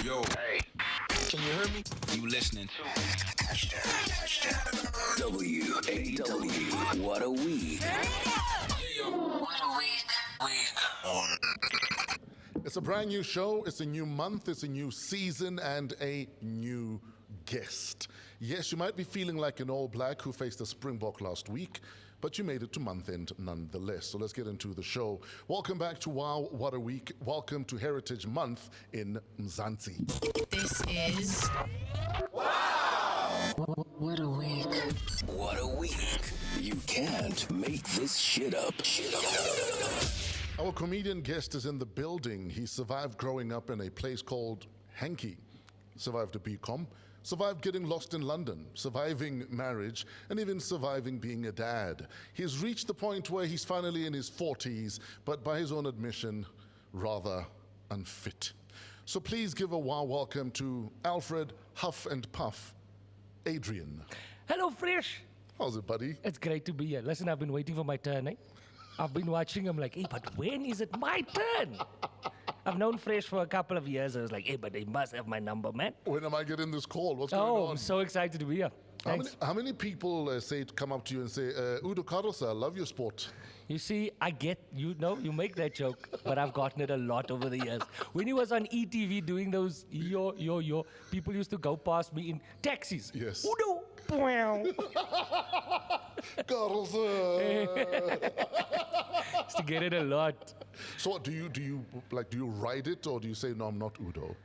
Yo, hey, can you hear me? You listening to WAW. What a week. What a week. It's a brand new show, it's a new month, it's a new season, and a new guest. Yes, you might be feeling like an All Black who faced a Springbok last week, but you made it to month end nonetheless. So let's get into the show. Welcome back to Wow, What a Week. Welcome to Heritage Month in Mzansi. This is Wow. What a week. What a week. You can't make this shit up. Our comedian guest is in the building. He survived growing up in a place called Hanky, survived a BCom, survived getting lost in London, surviving marriage, and even surviving being a dad. He's reached the point where he's finally in his 40s, but by his own admission, rather unfit. So please give a warm welcome to Alfred Huff and Puff Adriaan. Hello, Fresh. How's it, buddy? It's great to be here. Listen, I've been waiting for my turn, eh? I've been watching him like, hey, but when is it my turn? I've known Fresh for a couple of years. I was like, hey, but they must have my number, man. When am I getting this call? What's going Oh, on? I'm so excited to be here. Thanks. How many people come up to you and say, Udo Carlos, I love your sport? You see, I get, you make that joke, but I've gotten it a lot over the years. When he was on ETV doing those yo, people used to go past me in taxis. Yes. Udo. Carlos. Used to get it a lot. So what, do you ride it, or do you say, no, I'm not Udo?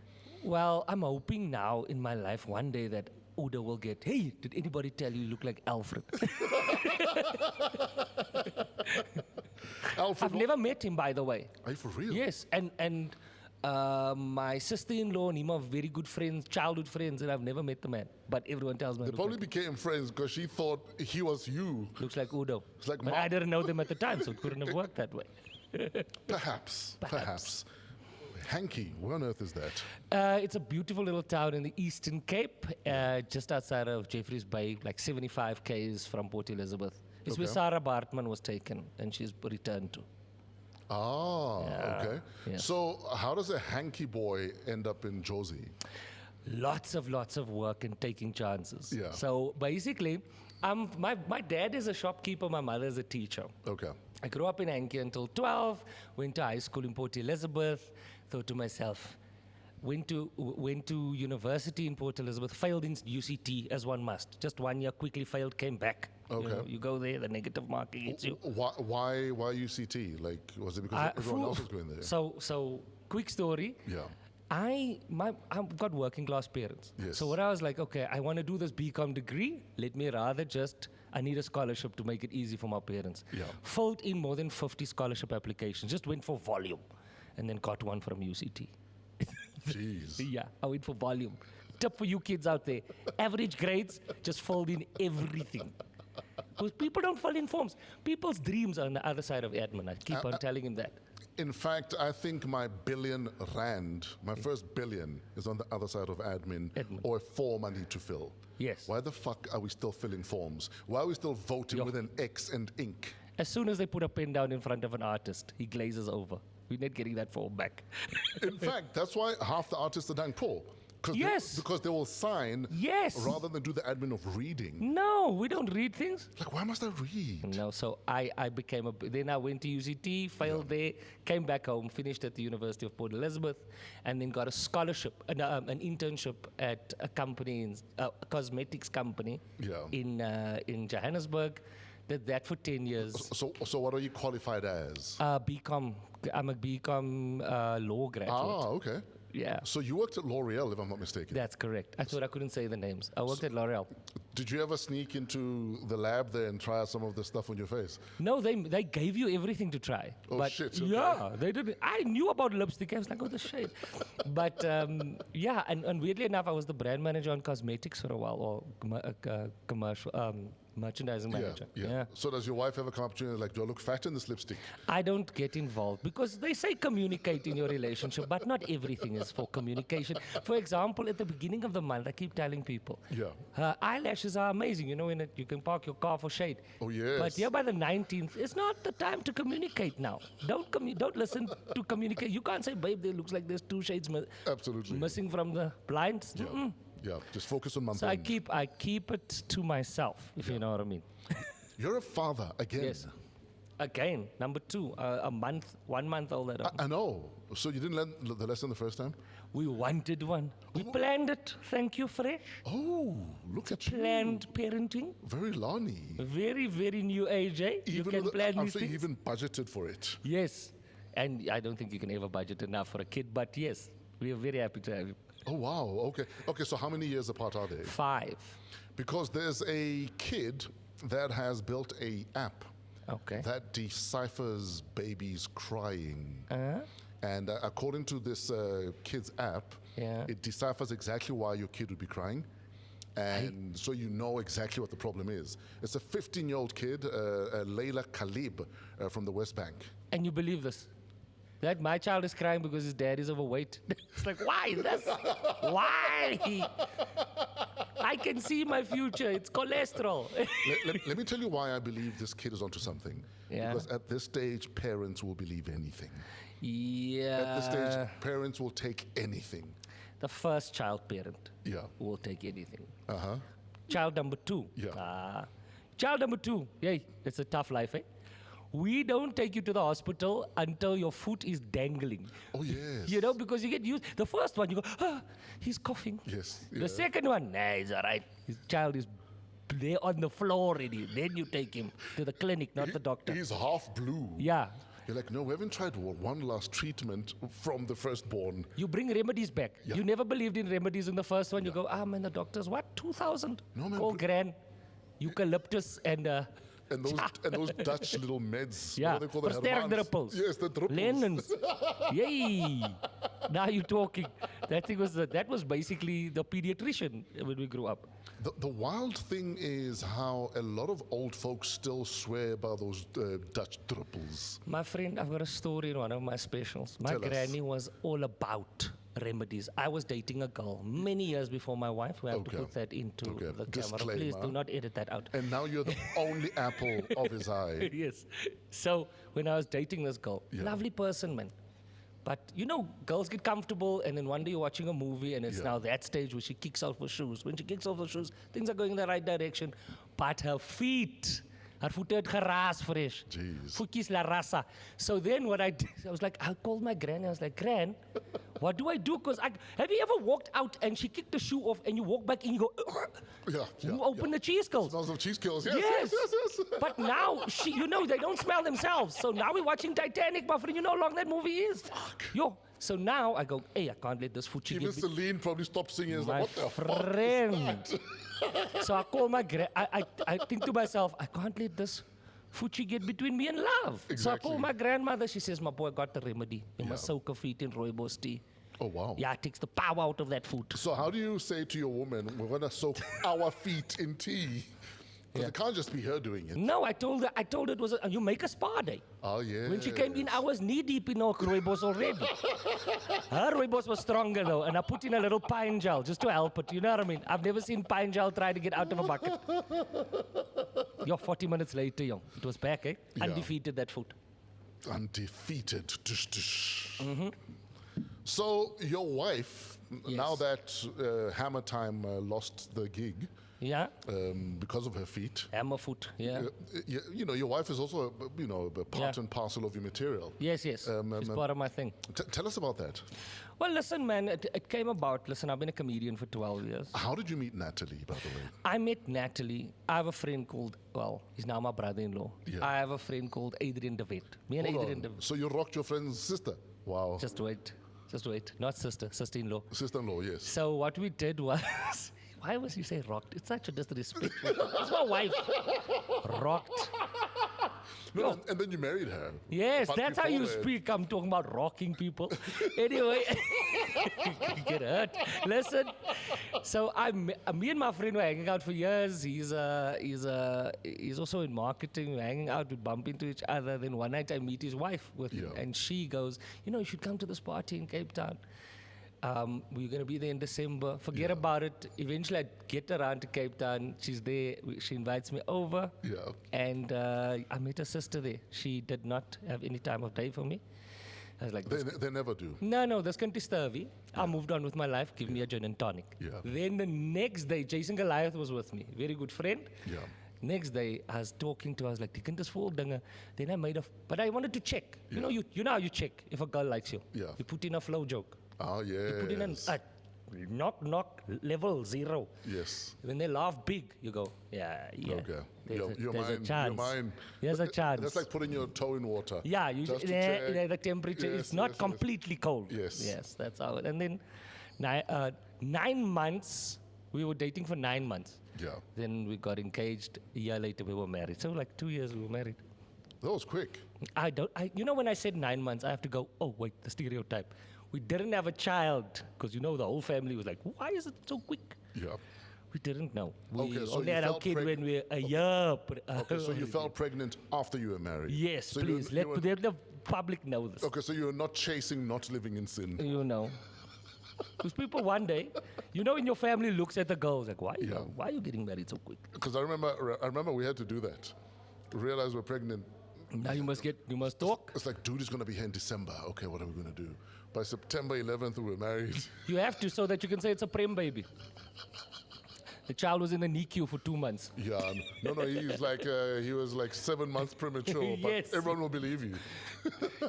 Well, I'm hoping now in my life one day that Udo will get, hey, did anybody tell you look like Alfred? Alfred, I've never met him, by the way. Are you for real? Yes, and my sister-in-law and him are very good friends, childhood friends, and I've never met the man. But everyone tells me I They look probably like, became friends because she thought he was you. looks like Udo. It's like but I didn't know them at the time, so it couldn't have worked that way. Perhaps. Hanky, where on earth is that? It's a beautiful little town in the Eastern Cape, just outside of Jeffreys Bay, like 75 k's from Port Elizabeth. It's where Okay. Sarah Bartman was taken, and she's returned to. Ah, Yeah, okay. yeah. So how does a hanky boy end up in Josie? Lots of work and taking chances. Yeah. So basically, my dad is a shopkeeper, my mother is a teacher. Okay. I grew up in Anki until 12, went to high school in Port Elizabeth, thought to myself, went to university in Port Elizabeth, failed in UCT as one must. Just 1 year, quickly failed, came back. Okay. You go there, the negative marking hits you. Why UCT? Like, was it because everyone else was going there? So quick story. Yeah. I've got working class parents. Yes. So what I was like, okay, I want to do this BCom degree. Let me rather I need a scholarship to make it easy for my parents. Yeah. Filled in more than 50 scholarship applications. Just went for volume. And then got one from UCT. Jeez. Yeah, I went for volume. Tip for you kids out there. Average grades, just filled in everything. Because people don't fill in forms. People's dreams are on the other side of admin. I keep on telling him that. In fact, I think my billion rand, my first billion, is on the other side of admin, or a form I need to fill. Yes. Why the fuck are we still filling forms? Why are we still voting with an X and ink? As soon as they put a pen down in front of an artist, he glazes over. We're not getting that form back. In fact, that's why half the artists are done poor. Yes. Because they will sign rather than do the admin of reading. No, we don't read things. Like, why must I read? No, so I became then I went to UCT, failed there, came back home, finished at the University of Port Elizabeth, and then got a scholarship, an internship at a company, a cosmetics company in Johannesburg. Did that for 10 years. So what are you qualified as? BCom. I'm a BCom law graduate. Ah, okay. Yeah. So you worked at L'Oreal, if I'm not mistaken. That's correct. I thought I couldn't say the names. I worked at L'Oreal. Did you ever sneak into the lab there and try out some of the stuff on your face? No, they gave you everything to try. Oh, but shit, okay. Yeah, they didn't. I knew about lipstick. I was like, oh, the shade. But and weirdly enough, I was the brand manager on cosmetics for a while, or commercial merchandising manager. Yeah. So does your wife ever come up to you and like, do I look fat in this lipstick? I don't get involved because they say communicate in your relationship, but not everything is for communication. For example, at the beginning of the month, I keep telling people, her eyelashes are amazing. You know, you can park your car for shade. Oh, yes. But here by the 19th, it's not the time to communicate now. Don't listen to communicate. You can't say, babe, there looks like there's 2 shades Absolutely. missing from the blinds. Yeah, just focus on month So end. I keep it to myself, if you know what I mean. You're a father again. Yes. Again, number 2, 1 month older. I know. So you didn't learn the lesson the first time? We wanted one. We planned it. Thank you, Fresh. Oh, look at you. Planned parenting. Very Lani. Very, very new age, eh? You can plan I'm these sure you things. even budgeted for it. Yes. And I don't think you can ever budget enough for a kid, but yes, we are very happy to have you. Oh, wow. Okay. Okay, so how many years apart are they? 5. Because there's a kid that has built a app Okay. that deciphers babies crying. And according to this kid's app, Yeah. it deciphers exactly why your kid would be crying. And so you know exactly what the problem is. It's a 15-year-old kid, Layla Khalib, from the West Bank. And you believe this? That my child is crying because his dad is overweight. It's like, why this? Why? I can see my future. It's cholesterol. Let me tell you why I believe this kid is onto something. Yeah. Because at this stage, parents will believe anything. Yeah. At this stage, parents will take anything. The first child parent Yeah. will take anything. Uh-huh. Child number 2. Yeah. Child number 2. Yay, it's a tough life, eh? We don't take you to the hospital until your foot is dangling. Oh, yes. You know, because you get used. The first one, you go, he's coughing. Yes. The second one, nah, he's all right. His child is there on the floor already. Then you take him to the clinic, not the doctor. He's half blue. Yeah. You're like, no, we haven't tried one last treatment from the firstborn. You bring remedies back. Yeah. You never believed in remedies in the first one. You go, man, the doctor's what? 2,000? No, man, Call but- Gran. Eucalyptus and... And those Dutch little meds. Yeah, What do they call them? versterkte druppels. Yes, the druppels. Lenons. Yay! Now you're talking. That was basically the pediatrician when we grew up. The wild thing is how a lot of old folks still swear by those Dutch druppels. My friend, I've got a story in one of my specials. My Tell us. granny was all about remedies. I was dating a girl many years before my wife. We have to Okay. put that into Okay. the camera. Please Disclaimer. do not edit that out. And now you're the only apple of his eye. Yes. So when I was dating this girl, Yeah. lovely person, man. But you know, girls get comfortable, and then one day you're watching a movie, and it's Yeah. now that stage where she kicks off her shoes. When she kicks off her shoes, things are going in the right direction. But her feet, her voete het geraas, Fresh. Jeez. Voetjies la rasa. So then what I did, I was like, I called my gran. I was like, Gran, what do I do? Because have you ever walked out and she kicked the shoe off, and you walk back and you go, Yeah, you open the cheese kills. Smells of cheese kills. Yes, Yes. yes, yes, yes. But now, they don't smell themselves. So now we're watching Titanic, my friend. You know how long that movie is? Fuck. Yo. So now I go, hey, I can't let this food Even Celine probably stopped singing. It's my like, what the friend. fuck is that? So I call my I think to myself, I can't let this fuchi get between me and love. So I Exactly. call my grandmother. She says, my boy got the remedy. You must Yeah. soak your feet in rooibos tea. Oh, wow. Yeah, it takes the power out of that food. So how do you say to your woman, we're going to soak our feet in tea? Because it can't just be her doing it. No, I told her it was you make a spa day. Oh, yeah. When she came in, I was knee deep in our rooibos already. Her rooibos was stronger though, and I put in a little pine gel just to help it. You know what I mean? I've never seen pine gel try to get out of a bucket. 40 minutes later, young, it was back, eh? Yeah. Undefeated, that food. Undefeated. Tush, tush. So your wife, now that Hammer Time lost the gig Yeah, because of her feet, hammer food. Yeah. you know, your wife is also, a part Yeah. and parcel of your material. Yes. It's part of my thing. Tell us about that. Well, listen, man, it came about. Listen, I've been a comedian for 12 years. How did you meet Natalie, by the way? I met Natalie. I have a friend called, he's now my brother-in-law. Yeah. I have a friend called Adriaan DJ. Me and Hold Adriaan on. DJ. So you rocked your friend's sister? Wow. Just wait. Not sister-in-law. Sister-in-law, yes. So what we did was, why was you say rocked? It's such a disrespect. It's my wife. Rocked. No, and then you married her. Yes, But that's how before you that- speak. I'm talking about rocking people. Anyway, Get hurt. Listen. So me and my friend were hanging out for years. He's also in marketing. We're hanging out. We bump into each other. Then one night I meet his wife with him, and she goes, you should come to this party in Cape Town. We're going to be there in December. Forget about it. Eventually, I get around to Cape Town. She's there. She invites me over. Yeah. And I met her sister there. She did not have any time of day for me. I was like, They never do. no, this country's sturvy. I moved on with my life. Give me a gin and tonic. Yeah. Then the next day, Jason Goliath was with me. Very good friend. Yeah. Next day, I was talking to her. I was like, "Die kind is vol dinge." Then I made a... But I wanted to check. You know how you check if a girl likes you. Yeah. You put in a flow joke. Oh, yes. You put in a knock, level 0. Yes. When they laugh big, you go, yeah. Okay. There's a chance. There's a chance. That's like putting your toe in water. Yeah, just to check. the temperature is not completely cold. Yes, that's how it. And then 9 months, we were dating for 9 months. Yeah. Then we got engaged. A year later, we were married. So like 2 years, we were married. That was quick. When I said 9 months, I have to go, oh, wait, the stereotype. We didn't have a child because, the whole family was like, why is it so quick? Yeah. We didn't know. Okay, We so only you had our felt kid when we were a year. Okay, so you fell pregnant after you were married? Yes, So please. Let the public know this. Okay, so you're not chasing not living in sin. Because people one day, in your family looks at the girls like, why are you getting married so quick? Because I remember we had to do that. Realize we're pregnant. Now you must talk. It's like, dude is going to be here in December. Okay, what are we going to do? By September 11th, we're married. You have to so that you can say it's a prem baby. The child was in the NICU for 2 months. Yeah, no, he was like 7 months premature, but Yes. everyone will believe you.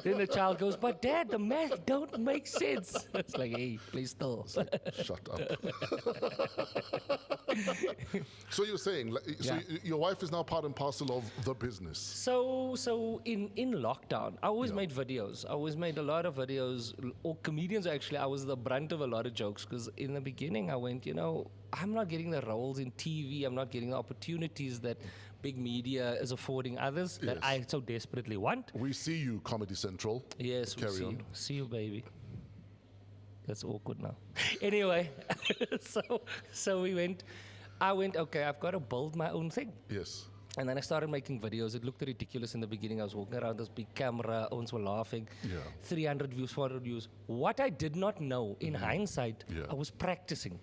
Then the child goes, but Dad, the math don't make sense. It's like, hey, play still. Shut up. So you're saying, your wife is now part and parcel of the business. So in lockdown, I always made videos. I always made a lot of videos. Or comedians, actually, I was the brunt of a lot of jokes because in the beginning I went, I'm not getting the roles in TV. I'm not getting the opportunities that big media is affording others that I so desperately want. We see you, Comedy Central. Yes, Carry on. See you, baby. That's awkward now. Anyway, so I went, okay, I've got to build my own thing. Yes. And then I started making videos. It looked ridiculous in the beginning. I was walking around this big camera. Owns were laughing. Yeah. 300 views, 400 views. What I did not know, in hindsight, I was practicing.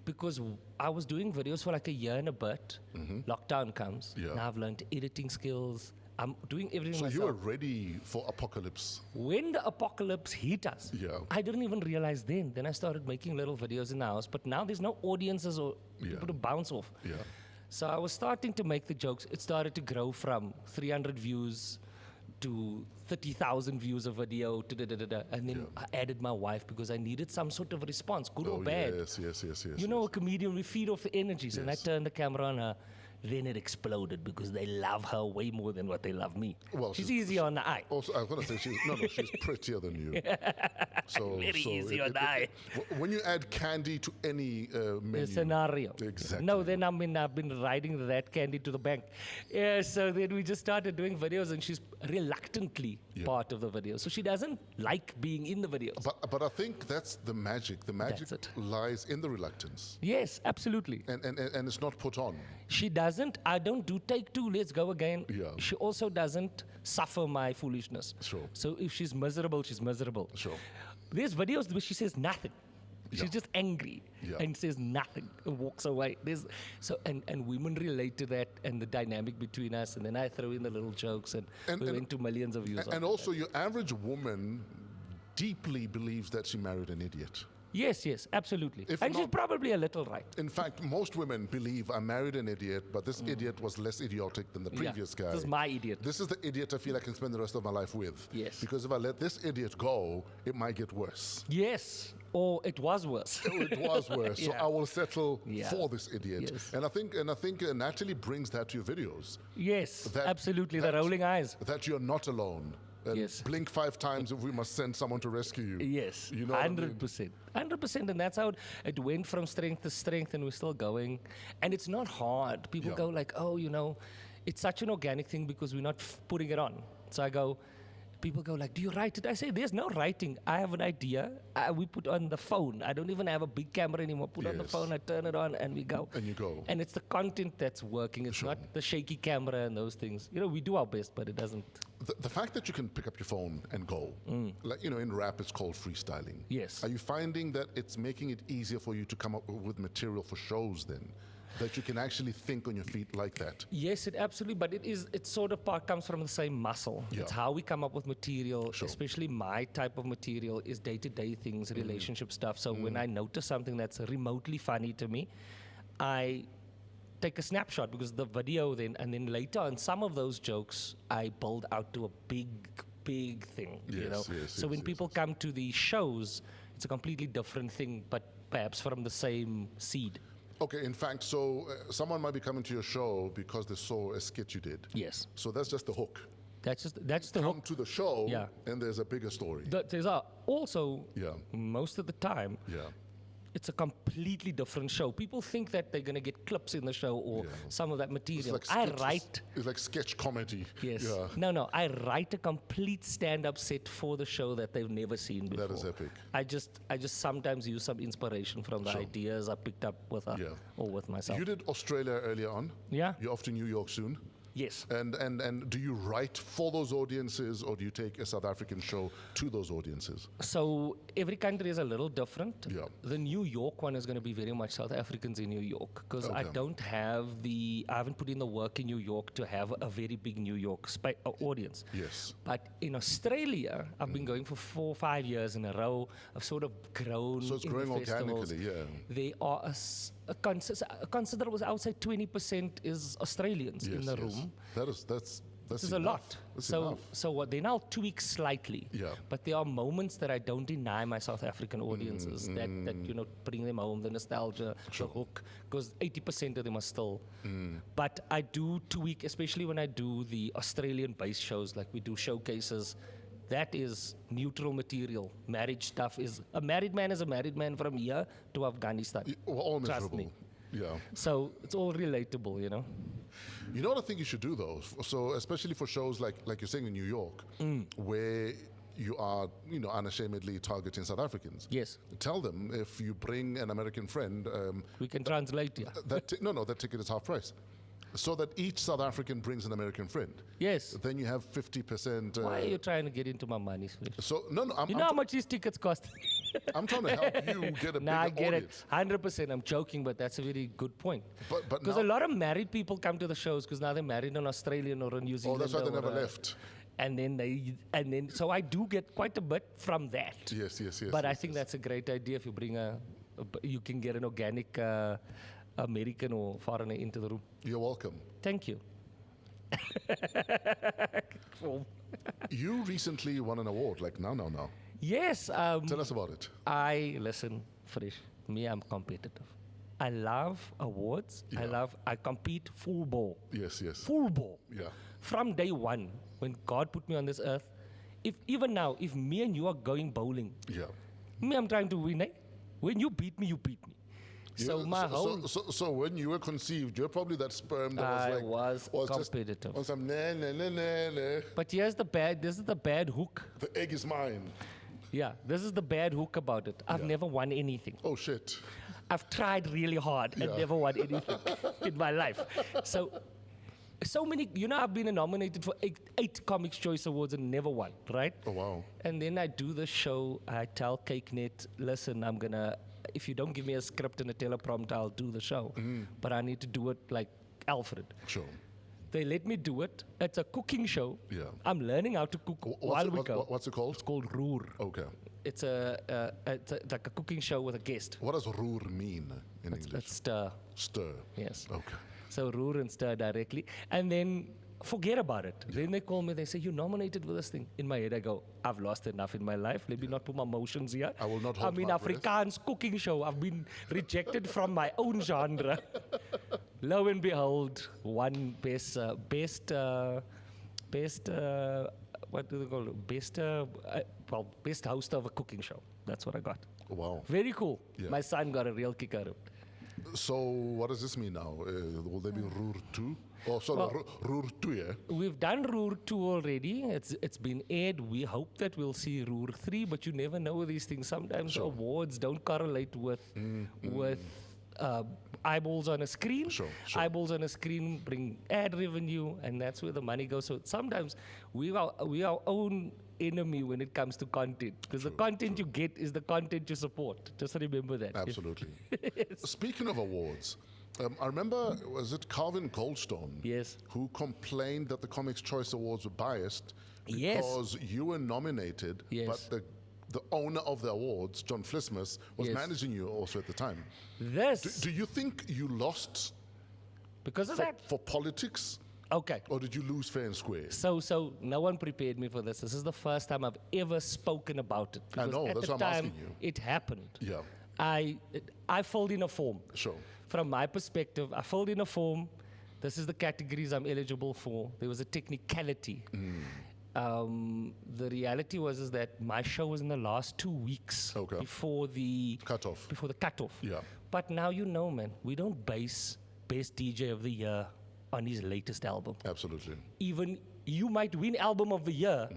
Because I was doing videos for like a year and a bit. Lockdown comes. Yeah. Now I've learned editing skills. I'm doing everything myself. So you were ready for apocalypse. When the apocalypse hit us, I didn't even realize then. Then I started making little videos in the house. But now there's no audiences or people to bounce off. Yeah. So I was starting to make the jokes. It started to grow from 300 views to 30,000 views a video, and then I added my wife because I needed some sort of response, good or bad. Yes. A comedian, we feed off the energies, and I turned the camera on her. Then it exploded because they love her way more than what they love me. Well, she's easy on the eye. Also, I was going to say she's prettier than you. Very easy on the eye. When you add candy to any menu, scenario. Exactly. No, then I've been riding that candy to the bank. Yeah, so then we just started doing videos, and she's reluctantly part of the video. So she doesn't like being in the videos. But I think that's the magic. The magic lies in the reluctance. Yes, absolutely. And it's not put on. She doesn't. I don't do take two, let's go again. Yeah. She also doesn't suffer my foolishness. Sure. So if she's miserable, she's miserable. Sure. There's videos where she says nothing. She's just angry and says nothing and walks away. And women relate to that and the dynamic between us. And then I throw in the little jokes and we went to millions of views. And also, your average woman deeply believes that she married an idiot. Yes, absolutely. And she's probably a little right. In fact, most women believe I married an idiot, but this idiot was less idiotic than the previous guy. This is my idiot. This is the idiot I feel I can spend the rest of my life with. Yes. Because if I let this idiot go, it might get worse. Yes. Or it was worse. It was worse. So I will settle for this idiot. Yes. And I think Natalie brings that to your videos. Yes, absolutely. The rolling eyes. That you're not alone. And blink 5 times if we must send someone to rescue you. Yes, you know 100%. 100%, and that's how it went from strength to strength, and we're still going. And it's not hard. People go like, oh, it's such an organic thing because we're not putting it on. So I go, people go like, do you write it? I say, there's no writing. I have an idea. We put on the phone. I don't even have a big camera anymore. Put on the Yes. phone, I turn it on, and we go. And you go. And it's the content that's working. It's not the shaky camera and those things. You know, we do our best, but it doesn't. The fact that you can pick up your phone and go, like, you know, in rap it's called freestyling. Yes. Are you finding that it's making it easier for you to come up with material for shows then? That you can actually think on your feet like that? Yes, it absolutely, but it sort of part comes from the same muscle. Yeah. It's how we come up with material, Sure. especially my type of material is day-to-day things, relationship stuff. So when I notice something that's remotely funny to me, I take a snapshot because the video then, and then later on, some of those jokes I build out to a big thing, you know? Yes, So when people come to the shows, it's a completely different thing, but perhaps from the same seed. Okay, in fact, so someone might be coming to your show because they saw a skit you did. Yes. So that's just the hook. That's the Come hook. to the show, Yeah. and there's a bigger story. There's also, Yeah. most of the time, Yeah. it's a completely different show. People think that they're going to get clips in the show or Yeah. some of that It's material. like I sketch- write, It's like sketch comedy. yes. Yeah. No, I write a complete stand-up set for the show that they've never seen before. That is epic. I just sometimes use some inspiration from the Sure. ideas I picked up with her Yeah. or with myself. You did Australia earlier on. Yeah. You're off to New York soon. Yes. And do you write for those audiences, or do you take a South African show to those audiences? So every country is a little different. Yeah. The New York one is going to be very much South Africans in New York because I Okay. don't have I haven't put in the work in New York to have a very big New York audience. Yes. But in Australia, I've been going for 4 or 5 years in a row. I've sort of grown. So it's in the growing festivals. organically, yeah. They are a considerable, I would say 20% is Australians in the room. That's This is a enough. lot. That's So, enough. so what they now tweak slightly. Yeah. But there are moments that I don't deny my South African audiences that you know bring them home, the nostalgia, the hook, because 80% of them are still. But I do tweak, especially when I do the Australian-based shows, like we do showcases. That is neutral material. Marriage stuff is a married man from here to Afghanistan. We're all Trust miserable. me. Yeah. So it's all relatable, you know. You know what I think you should do though? So especially for shows like you're saying in New York, where you are, you know, unashamedly targeting South Africans. Yes. Tell them if you bring an American friend, We can translate, yeah. that ticket is half price. So that each South African brings an American friend. Yes. Then you have 50%. Why are you trying to get into my money, Suresh? So no, You know how much these tickets cost? I'm trying to help you get a Nah, I bigger get audience. it. 100%. I'm joking, but that's a very good point. But Because now- a lot of married people come to the shows because now they're married in Australian or in New Oh, Zealand. that's why they or, never left. And then so I do get quite a bit from that. Yes. But I yes, think yes. that's a great idea if you bring you can get an organic American or foreigner into the room. You're welcome. Thank you. You recently won an award, like now. Yes. Tell us about it. Listen, Fresh, me, I'm competitive. I love awards. Yeah. I compete full ball. Yes. Full ball. Yeah. From day one, when God put me on this earth, even now, if me and you are going bowling, Yeah. me, I'm trying to win, eh? When you beat me, you beat me. So my whole... So when you were conceived, you're probably that sperm that I was like was competitive. Just on some nah. But this is the bad hook. The egg is mine. Yeah, this is the bad hook about it. I've Yeah. never won anything. Oh shit. I've tried really hard and Yeah. never won anything in my life. So many, you know, I've been nominated for eight Comics Choice Awards and never won, right? Oh wow. And then I do the show, I tell CakeNet, listen, if you don't give me a script and a teleprompter, I'll do the show. But I need to do it like Alfred. Sure. They let me do it. It's a cooking show. Yeah. I'm learning how to cook while we go. What's it called? It's called Roer. Okay. It's like a cooking show with a guest. What does roer mean in English? It's stir. Stir. Yes. Okay. So roer and stir directly. And then forget about it. Then they call me, they say, you're nominated for this thing. In my head, I go, I've lost enough in my life. Let me not put my emotions here. I will not I'm hold in my breath. Afrikaans cooking show. I've been rejected from my own genre. Lo and behold, one best, what do they call it? Best host of a cooking show. That's what I got. Wow. Very cool. Yeah. My son got a real kick out of it. So what does this mean now? Will there be Roer 2? Oh, sorry, Well- Roer 2, yeah? We've done Roer 2 already. It's been aired. We hope that we'll see Roer 3, but you never know with these things. Sometimes awards don't correlate with eyeballs on a screen. Sure. Eyeballs on a screen bring ad revenue, and that's where the money goes. So sometimes we are our own enemy when it comes to content, because the content you get is the content you support. Just remember that. Absolutely. Speaking of awards, I remember, was it Calvin Goldstone? Yes. Who complained that the Comics Choice Awards were biased Yes. because you were nominated, Yes. but the owner of the awards, John Flismus, was Yes. managing you also at the time. This, Do you think you lost because of for, that. for politics, Okay. or did you lose fair and square? So no one prepared me for this. This is the first time I've ever spoken about it. I Because know, at that's the why I'm time, asking you. it happened. Yeah. I filled in a form. Sure. From my perspective, I filled in a form. This is the categories I'm eligible for. There was a technicality. The reality was is that my show was in the last 2 weeks Okay. before the Cutoff. Before the cutoff. Yeah. But now you know, man, we don't base best DJ of the year on his latest album. Absolutely. Even you might win album of the year,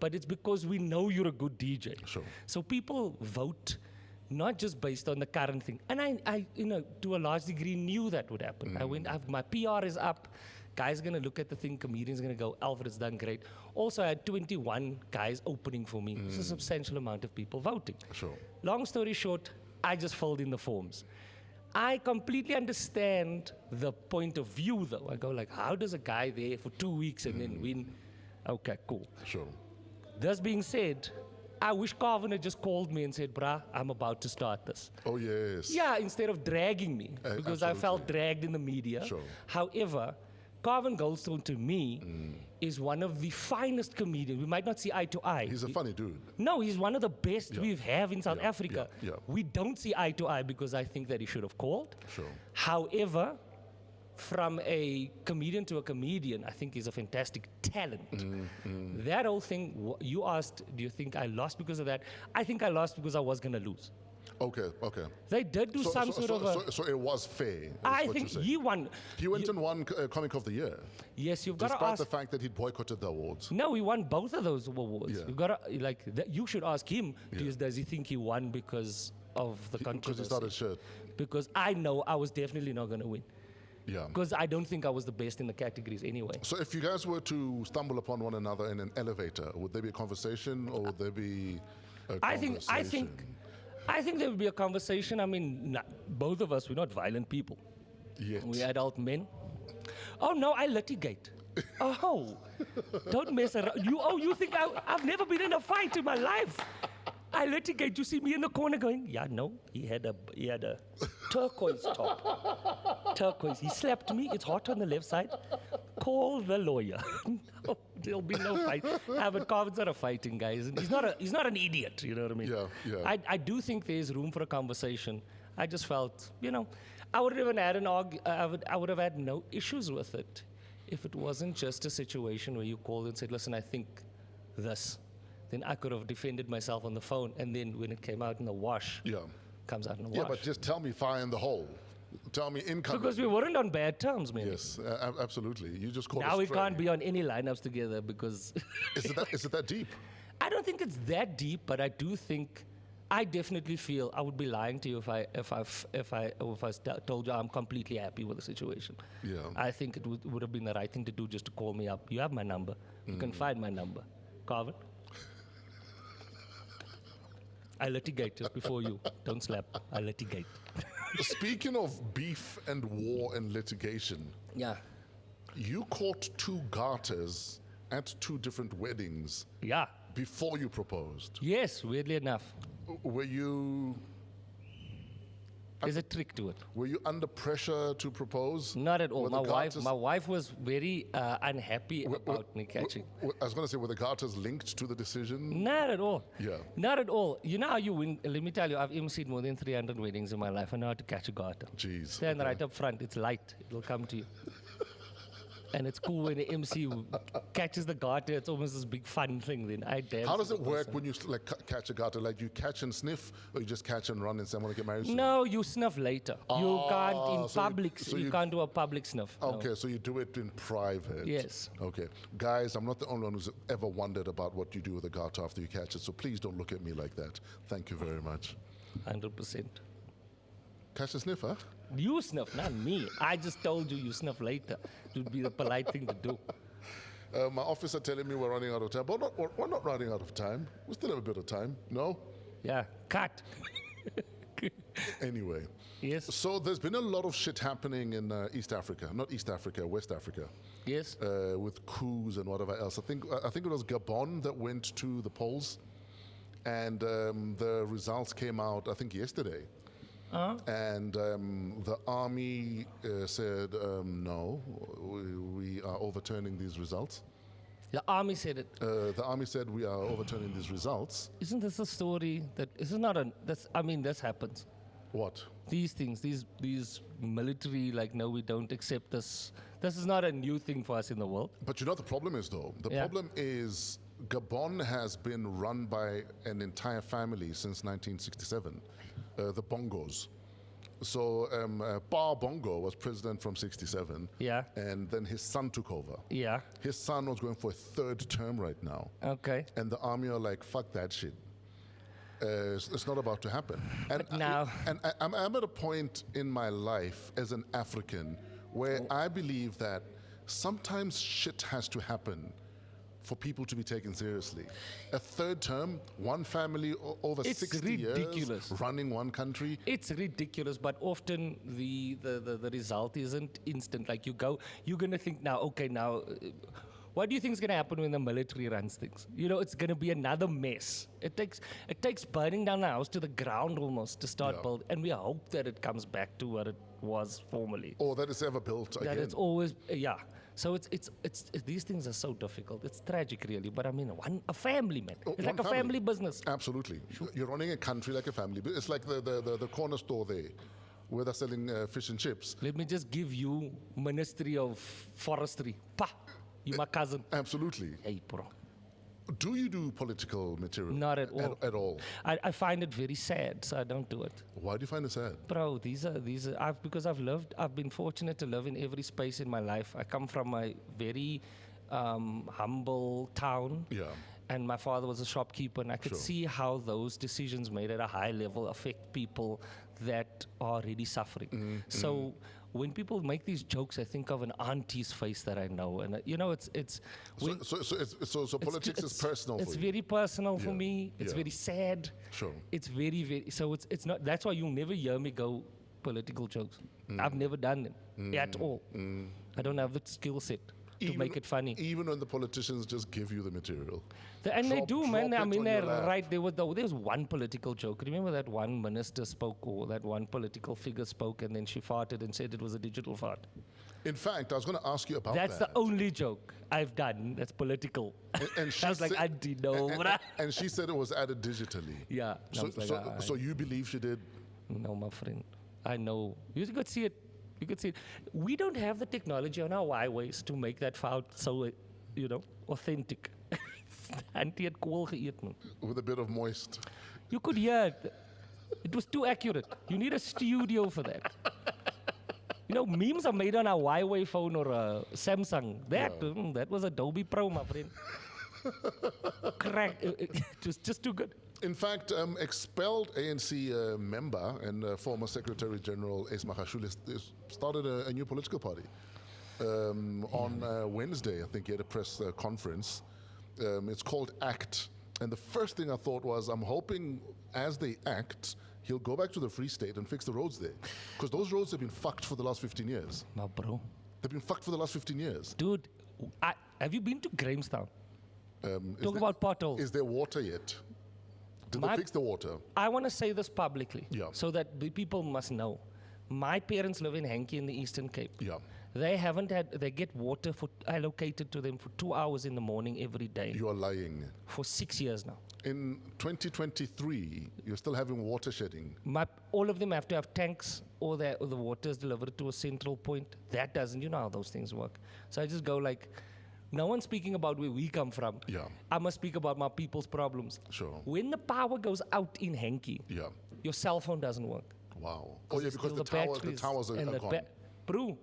but it's because we know you're a good DJ. Sure. So people vote not just based on the current thing. And I to a large degree knew that would happen. My PR is up. Guys are going to look at the thing, comedians are going to go, Alfred's done great. Also, I had 21 guys opening for me. It's a substantial amount of people voting. Sure. Long story short, I just filled in the forms. I completely understand the point of view, though. I go like, how does a guy there for 2 weeks and then win? Okay, cool. Sure. This being said, I wish Carvin had just called me and said, brah, I'm about to start this. Oh, yes. Yeah, instead of dragging me, because I felt absolutely. dragged in the media. Sure. However, Carvin Goldstone to me is one of the finest comedians. We might not see eye to eye. He's a funny dude. No, he's one of the best we have in South Yeah, Africa. yeah. We don't see eye to eye because I think that he should have called. Sure. However, from a comedian to a comedian, I think he's a fantastic talent. That whole thing, you asked, do you think I lost because of that? I think I lost because I was going to lose. Okay. They did do some sort of a... So it was fair. is I what think you're saying. he won. He went and won Comic of the Year, Yes, you've got to despite ask... the fact that he boycotted the awards. No, he won both of those awards. Yeah. You've got to, you should ask him, does he think he won because of the Because controversy? he started shit. Because I know I was definitely not going to win. Yeah. Because I don't think I was the best in the categories anyway. So if you guys were to stumble upon one another in an elevator, would there be a conversation or would there be a I conversation? think there would be a conversation. I mean, both of us, we're not violent people. Yet. We're adult men. Oh, no, I litigate. Oh, don't mess around. You think I've never been in a fight in my life. I litigate. You see me in the corner going, yeah, no, he had a turquoise top. Turquoise. He slapped me. It's hot on the left side. Call the lawyer. No, there'll be no fight. But Carvin's not a fighting guy. He's not an idiot. You know what I mean? Yeah. I do think there's room for a conversation. I just felt, I would have had I would have had no issues with it if it wasn't just a situation where you called and said, listen, I think this. Then I could have defended myself on the phone, and then when it came out in the wash, comes out in the wash. Yeah, but just tell me fire in the hole. Tell me incoming. Because we weren't on bad terms, man. Yes, absolutely. You just called Now we us can't be on any lineups together because Is it that deep? I don't think it's that deep, but I do think I definitely feel I would be lying to you if I told you I'm completely happy with the situation. Yeah. I think it would have been the right thing to do just to call me up. You have my number. You can find my number. Carvin. I litigate just before you. Don't slap. I litigate. Speaking of beef and war and litigation, Yeah. you caught 2 garters at 2 different weddings Yeah. before you proposed. Yes, weirdly enough. Were you There's a trick to it. under pressure to propose? Not at all. Were the garters- My wife was very unhappy about me catching. I was going to say, were the garters linked to the decision? Not at all. Yeah. Not at all. You know how you win? Let me tell you, I've emceed more than 300 weddings in my life. I know how to catch a garter. Jeez. Stand okay. right up front. It's light. It'll come to you. And it's cool when the MC catches the garter. It's almost this big fun thing. Then I dance. How does with it the work person. when you catch a garter? Like you catch and sniff, or you just catch and run and say, I want to get married soon? No, you snuff later. You can't in so public. You can't do a public snuff. no. Okay, so you do it in private. Yes. Okay. Guys, I'm not the only one who's ever wondered about what you do with a garter after you catch it, so please don't look at me like that. Thank you very much. 100%. Catch a sniff, huh? You snuff, not me. I just told you you snuff later. It would be the polite thing to do. My officer telling me we're running out of time, but we're not running out of time. We still have a bit of time. No? Yeah, cut. Anyway. Yes. So there's been a lot of shit happening in East Africa, not East Africa, West Africa, Yes. with coups and whatever else. I think it was Gabon that went to the polls, and the results came out, I think, yesterday. And the army said, no, we are overturning these results. The army said it. The army said we are overturning these results. Isn't this a story that this is not a? This happens. What? These things, these military, like, no, we don't accept this. This is not a new thing for us in the world. But you know what the problem is, though? The Yeah. problem is Gabon has been run by an entire family since 1967, the Bongos. So Pa Bongo was president from 67. Yeah. And then his son took over. Yeah. His son was going for a third term right now. Okay. And the army are like, fuck that shit. It's not about to happen. And But now- I'm at a point in my life as an African where I believe that sometimes shit has to happen for people to be taken seriously. A third term, one family over It's 60 ridiculous. years running one country. It's ridiculous, but often the result isn't instant. Like you're gonna think now, okay, now, what do you think is gonna happen when the military runs things? You know, it's gonna be another mess. It takes burning down the house to the ground almost to start Yeah. building, and we hope that it comes back to what it was formerly. Or that it's ever built That again. it's always So it's these things are so difficult. It's tragic, really. But I mean, a family, man. It's like One a family business. Absolutely. You're running a country like a family. It's like the corner store there where they're selling fish and chips. Let me just give you Ministry of Forestry. You my cousin. Absolutely. Hey, bro. Do you do political material? Not at all. At all. I find it very sad, so I don't do it. Why do you find it sad? Bro, because I've been fortunate to live in every space in my life. I come from a very humble town. Yeah. And my father was a shopkeeper, and I could Sure. see how those decisions made at a high level affect people that are already suffering. So when people make these jokes, I think of an auntie's face that I know, and it's So politics is personal It's for you. very personal for Yeah, me. It's yeah. very sad. Sure. It's very, very. So it's not. That's why you'll never hear me go political jokes. I've never done them at all. I don't have the skill set to make it funny. Even when the politicians just give you the material. And they do, man. drop I it mean, on they're your lap. right. There was one political joke. Remember that one minister spoke, or that one political figure spoke, and then she farted and said it was a digital fart. In fact, I was going to ask you about That's that. the only joke I've done that's political. And she I was like, said- Auntie, no. and she said it was added digitally. Yeah. And I So, was like, so you believe she did? No, my friend. I know. You could see it. You could see it. We don't have the technology on our highways to make that fart so, authentic. Auntie had kool geëet, man. With a bit of moist. You could hear it. It was too accurate. You need a studio for that. Memes are made on a Huawei phone or a Samsung. That was Adobe Pro, my friend. Crack. It was just too good. In fact, expelled ANC member and former Secretary General Ace Magashule started a new political party. On Wednesday, I think he had a press conference. It's called ACT. And the first thing I thought was, I'm hoping as they act, he'll go back to the Free State and fix the roads there. Because those roads have been fucked for the last 15 years. No, bro. They've been fucked for the last 15 years. Dude, have you been to Grahamstown? Is Talk about potholes. Is there water yet? Did they My- fix the water? I want to say this publicly Yeah. so that the people must know. My parents live in Henkie in the Eastern Cape. Yeah. They get water allocated to them for 2 hours in the morning every day You are lying. for 6 years now. In 2023, you're still having water shedding. All of them have to have tanks, or the water is delivered to a central point. That doesn't, you know how those things work. So I just go like, no one's speaking about where we come from. Yeah. I must speak about my people's problems. Sure. When the power goes out in Henki, Yeah. your cell phone doesn't work. Wow. Oh, yeah, It's because still the towers are and gone. Bro,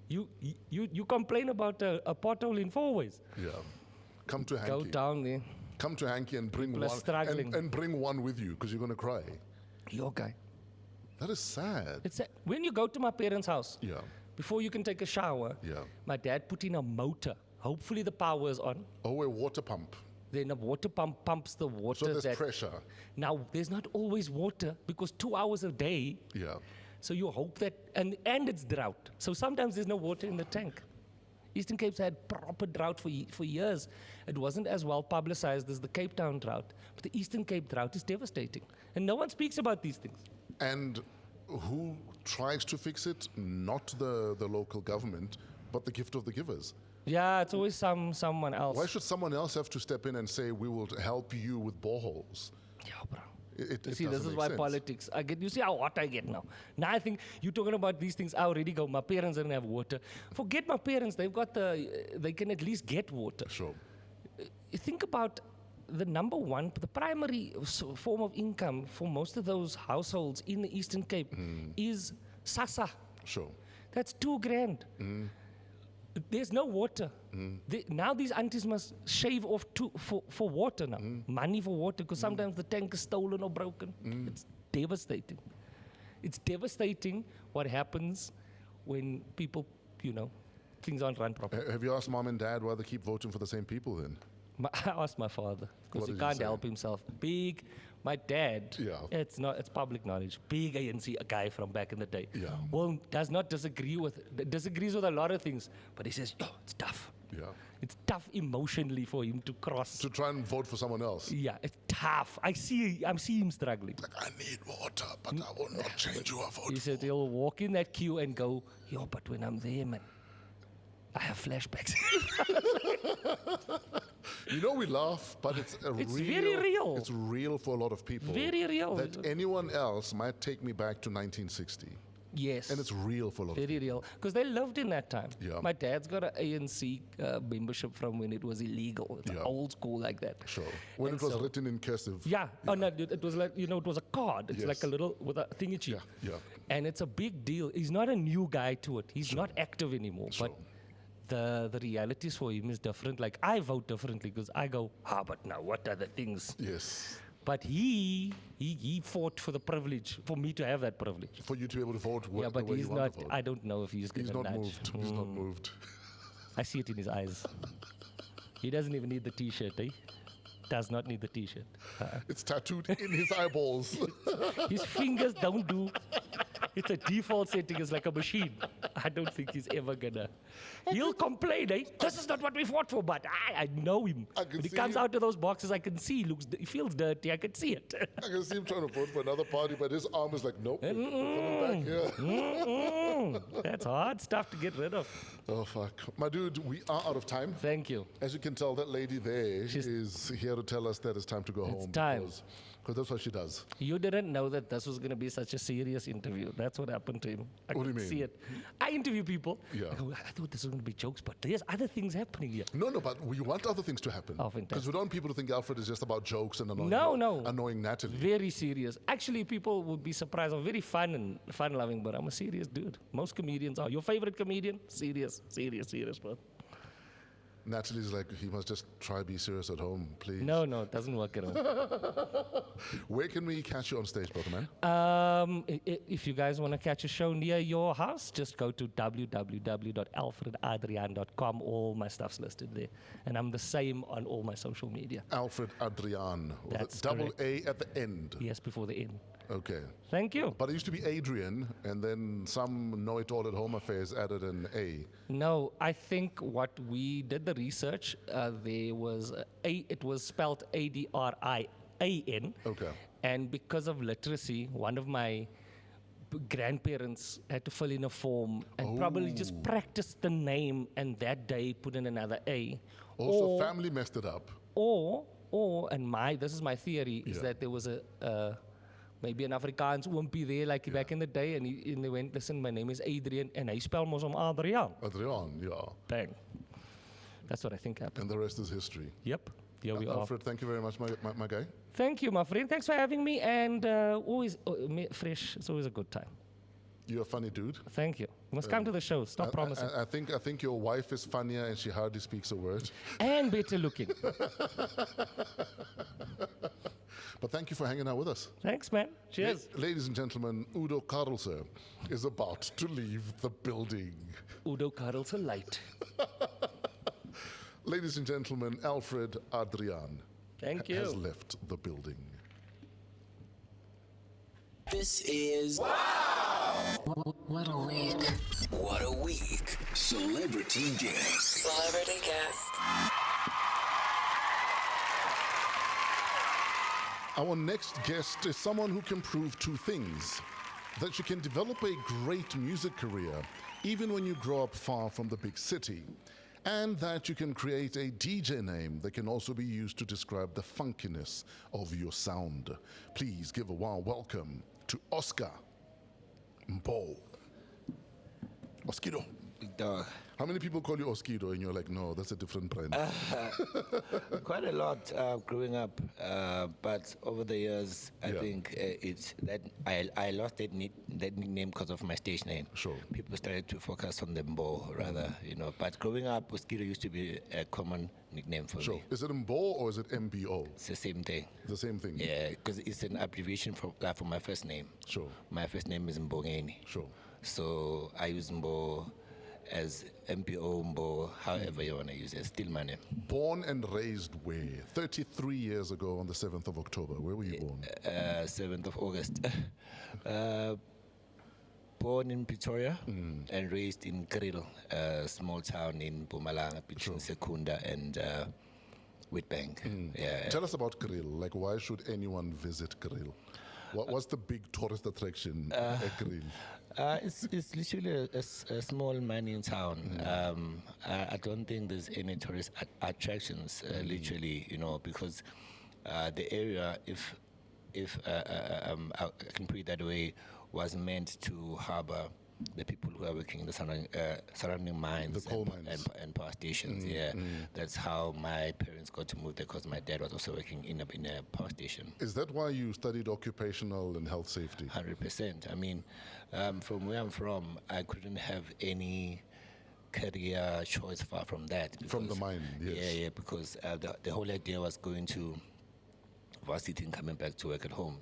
you complain about a pothole in 4 ways. Yeah. Come to Go Hanky. down there. Come to Hanky and bring People are one. struggling. And bring one with you because you're going to cry. Your guy. That is sad. When you go to my parents' house, Yeah. before you can take a shower, Yeah. my dad put in a motor. Hopefully the power is on. Oh, a water pump. Then a water pump pumps the water. So there's pressure. Now, there's not always water because 2 hours a day. Yeah. So you hope that, and it's drought. So sometimes there's no water in the tank. Eastern Cape's had proper drought for years. It wasn't as well publicized as the Cape Town drought. But the Eastern Cape drought is devastating. And no one speaks about these things. And who tries to fix it? Not the local government, but the gift of the givers. Yeah, it's always someone else. Why should someone else have to step in and say, we will help you with boreholes? Yeah, bro. It You see, this doesn't is make why sense. politics. You see how hot I get now. Now I think you're talking about these things. I already go. My parents didn't have water. Forget my parents. They can at least get water. Sure. You think about the primary form of income for most of those households in the Eastern Cape is SASSA. Sure. That's $2,000. There's no water. Now these aunties must shave off for water now. Money for water, because sometimes the tank is stolen or broken. It's devastating. It's devastating what happens when people, things aren't run properly. Have you asked mom and dad why they keep voting for the same people then? I asked my father, because What he did he can't say? help himself. My dad, Yeah. it's public knowledge. Big ANC, a guy from back in the day. Yeah. Well, disagrees with a lot of things, but he says, it's tough. Yeah. It's tough emotionally for him to cross. To try and vote for someone else. Yeah, it's tough. I see him struggling. Like, I need water, but I will not change who I vote He for. said he'll walk in that queue and go, but when I'm there, man, I have flashbacks. We laugh, but it's It's real. very real. It's real for a lot of people. Very real. That anyone else might take me back to 1960. Yes. And it's real for a lot of very people. real. Because they lived in that time. Yeah. My dad's got an ANC membership from when it was illegal. It's Yeah. old school like that. Sure. When And it was so- written in cursive. Yeah. Oh, no, it was like, it was a card. It's Yes. like a little, with a thingy chip. Yeah. And it's a big deal. He's not a new guy to it. He's not active anymore. Sure. But the realities for him is different. Like, I vote differently because I go, but now what are the things? Yes. But he fought for the privilege, for me to have that privilege. For you to be able to vote Yeah, the but way he's you want not, to vote. I don't know if he's going He's to not nudge. moved. He's not moved. I see it in his eyes. He doesn't even need the T-shirt, eh? Does not need the T-shirt. It's tattooed in his eyeballs. His fingers don't do. It's a default setting. It's like a machine. I don't think he's ever gonna. He'll complain, eh? This is not what we fought for, but I know him. I can When he see comes him. out of those boxes, I can see he feels dirty. I can see it. I can see him trying to vote for another party, but his arm is like, nope, coming back here. That's hard stuff to get rid of. Oh, fuck. My dude, we are out of time. Thank you. As you can tell, that lady there She's- is here to tell us that it's time to go home. time. Because that's what she does. You didn't know that this was going to be such a serious interview. That's what happened to him. I What do you could mean? see it. I interview people. Yeah. I go, I thought this was going to be jokes, but there's other things happening here. No, but we want other things to happen. Oh, Because fantastic. we don't want people to think Alfred is just about jokes and annoying, No. annoying Natalie. Very serious. Actually, people would be surprised. I'm very fun and fun-loving, but I'm a serious dude. Most comedians are. Your favorite comedian? Serious, bro. Natalie's like, he must just try be serious at home, please. No, it doesn't work at all. Where can we catch you on stage, brother man? If you guys want to catch a show near your house, just go to www.alfredadriaan.com. All my stuff's listed there. And I'm the same on all my social media. Alfred Adriaan. With That's a double correct. A at the end. Yes, before the end. Okay. Thank you. But it used to be Adrian, and then some know-it-all at home affairs added an A. No, I think what we did the research, there was it was spelled Adrian. Okay. And because of literacy, one of my grandparents had to fill in a form and probably just practice the name and that day put in another A. Also, family messed it up. Or, this is my theory, is that there was maybe an Afrikaans oompie there, like back in the day, and they went, listen, my name is Adrian, and hy spel mos om Adriaan. Adriaan, yeah. Bang. That's what I think happened. And the rest is history. Yep. Here we are. Alfred, thank you very much, my guy. Thank you, my friend. Thanks for having me, and always fresh. It's always a good time. You're a funny dude. Thank you. You must come to the show. Stop promising. I think your wife is funnier and she hardly speaks a word. And better looking. But thank you for hanging out with us. Thanks, man. Cheers. Ladies and gentlemen, Udo Karlse is about to leave the building. Udo Karlse light. Ladies and gentlemen, Alfred Adriaan Thank you. has left the building. This is What a week. What a Week. Celebrity Guest. Celebrity guest. Our next guest is someone who can prove two things: that you can develop a great music career even when you grow up far from the big city, and that you can create a DJ name that can also be used to describe the funkiness of your sound. Please give a warm welcome to Oscar Mbo. Oskido. Big dog. How many people call you Oskido and you're like, no, that's a different brand? Quite a lot growing up, but over the years, I think it's that I lost that nickname because of my stage name. Sure. People started to focus on the Mbo rather, But growing up, Mosquito used to be a common nickname for Sure. me. Is it Mbo or is it MBO? It's the same thing. The same thing? Yeah, because it's an abbreviation for my first name. Sure. My first name is Mbongeni. Sure. So I use Mbo as MPO Mbo, however you want to use it. Still my name. Born and raised where? 33 years ago on the 7th of October. Where were you born? 7th of August. Born in Pretoria and raised in Kriel, a small town in Mpumalanga between Secunda and Witbank. Yeah. Tell us about Kriel. Like, why should anyone visit Kriel? What's the big tourist attraction at Kriel? It's literally a small mining town. I don't think there's any tourist attractions, literally, because the area, if I can put it that way, was meant to harbor the people who are working in the surrounding mines, The coal mines. and power stations. That's how my parents got to move there, because my dad was also working in a power station. Is that why you studied occupational and health safety? 100%. I mean, from where I'm from, I couldn't have any career choice far from that. From the mine, yes. Yeah, because the whole idea was going to varsity and coming back to work at home,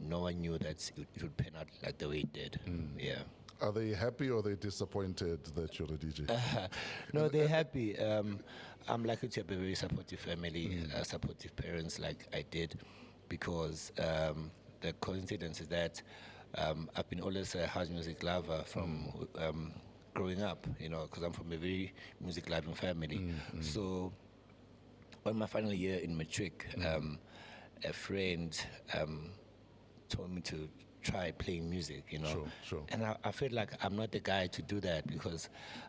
no one knew that it would pan out like the way it did. Yeah. Are they happy or are they disappointed that you're a DJ? No, they're happy. I'm lucky to have a very supportive family, supportive parents like I did, because the coincidence is that I've been always a house music lover from growing up, because I'm from a very music loving family. So on my final year in matric, a friend told me to try playing music, Sure. And I felt like I'm not the guy to do that, because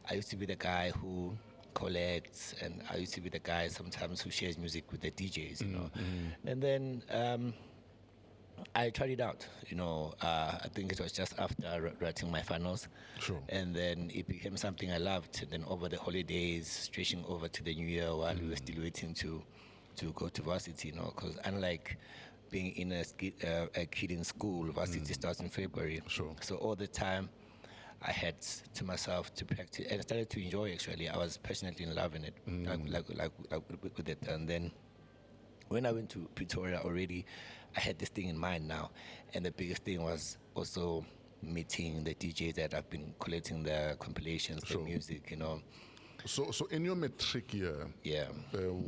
I used to be the guy who collects, and I used to be the guy sometimes who shares music with the DJs, And then I tried it out, I think it was just after writing my finals. Sure. And then it became something I loved. And then over the holidays, stretching over to the new year while we were still waiting to go to varsity, because unlike being in a kid in school, varsity starts in February. Sure. So all the time I had to myself to practice, and I started to enjoy it, actually. I was passionately in love in it, like with it. And then when I went to Pretoria already, I had this thing in mind now. And the biggest thing was also meeting the DJs that I've been collecting their compilations, Sure. their music, So in your matric year, Yeah.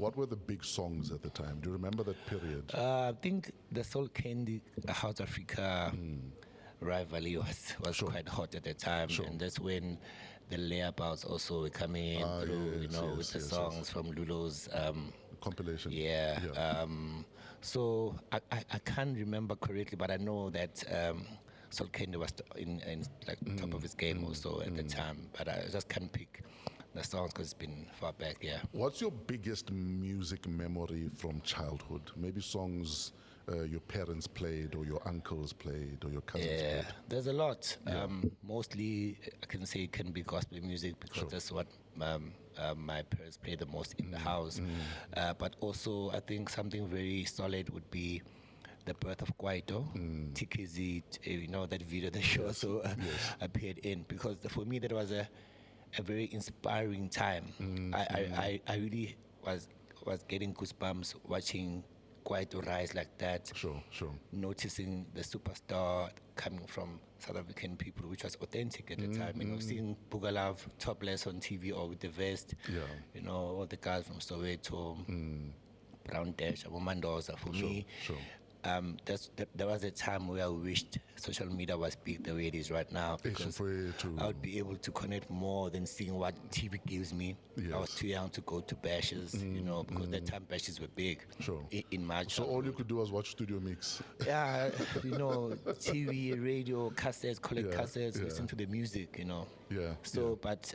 What were the big songs at the time? Do you remember that period? I think the Soul Candy South Africa rivalry was Sure. quite hot at the time, Sure. and that's when the layabouts also were coming through, yes, with the yes, songs yes. from Lulo's. Compilation. Yeah. So I can't remember correctly, but I know that Sol Kende was in like top of his game also at the time. But I just can't pick the songs because it's been far back. Yeah. What's your biggest music memory from childhood? Maybe songs your parents played, or your uncles played, or your cousins Yeah, played. there's a lot. Mostly, I can say it can be gospel music because that's what my parents play the most in the house. But also, I think something very solid would be the birth of Kwaito, TKZ, you know, that video that she also appeared in. Because for me, that was a very inspiring time. I really was getting goosebumps watching Kwaito rise like that. Sure. Noticing the superstar coming from South African people, which was authentic at the time. You know, seeing Bugalav topless on TV or with the vest. Yeah. You know, all the guys from Soweto, Brown Dash, Abomandoza. For me, Sure. There was a time where I wished social media was big the way it is right now, because I would be able to connect more than seeing what TV gives me. I was too young to go to bashes, you know, because that time bashes were big. Sure. In my So all you could do was watch Studio Mix. Yeah, you know, TV, radio, cassettes, collect cassettes, listen to the music, you know. Yeah. So, but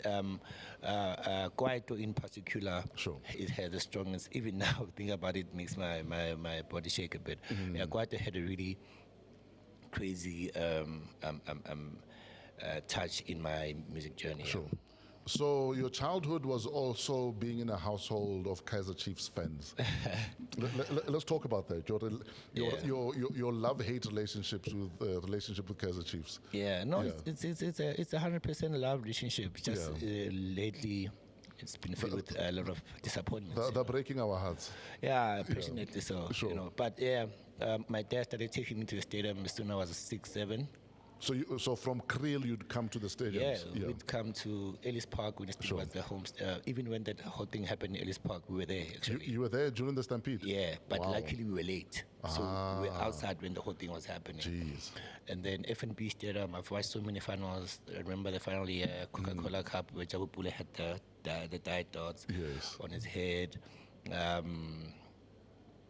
Kwaito in particular, it had the strongest. Even now, think about it, makes my body shake a bit. Yeah, Kwaito had a really crazy touch in my music journey. Sure. So your childhood was also being in a household of Kaizer Chiefs fans. Let's talk about that. Your love-hate relationships with relationship with Kaizer Chiefs. Yeah, no, it's a 100% love relationship. Just lately, it's been filled with a lot of disappointments. They're breaking our hearts. Yeah, passionately so. Sure. You know, but my dad started taking me to the stadium as soon as I was 6, 7. So from Kriel you'd come to the stadiums? Yeah, we'd come to Ellis Park when it still was the home. Even when that whole thing happened in Ellis Park, we were there actually. You were there during the Stampede? Yeah, but luckily we were late. So we were outside when the whole thing was happening. Jeez. And then FNB Stadium, I've watched so many finals. I remember the final year, Coca-Cola Cup, where Jabu Pule had the diet dots on his head.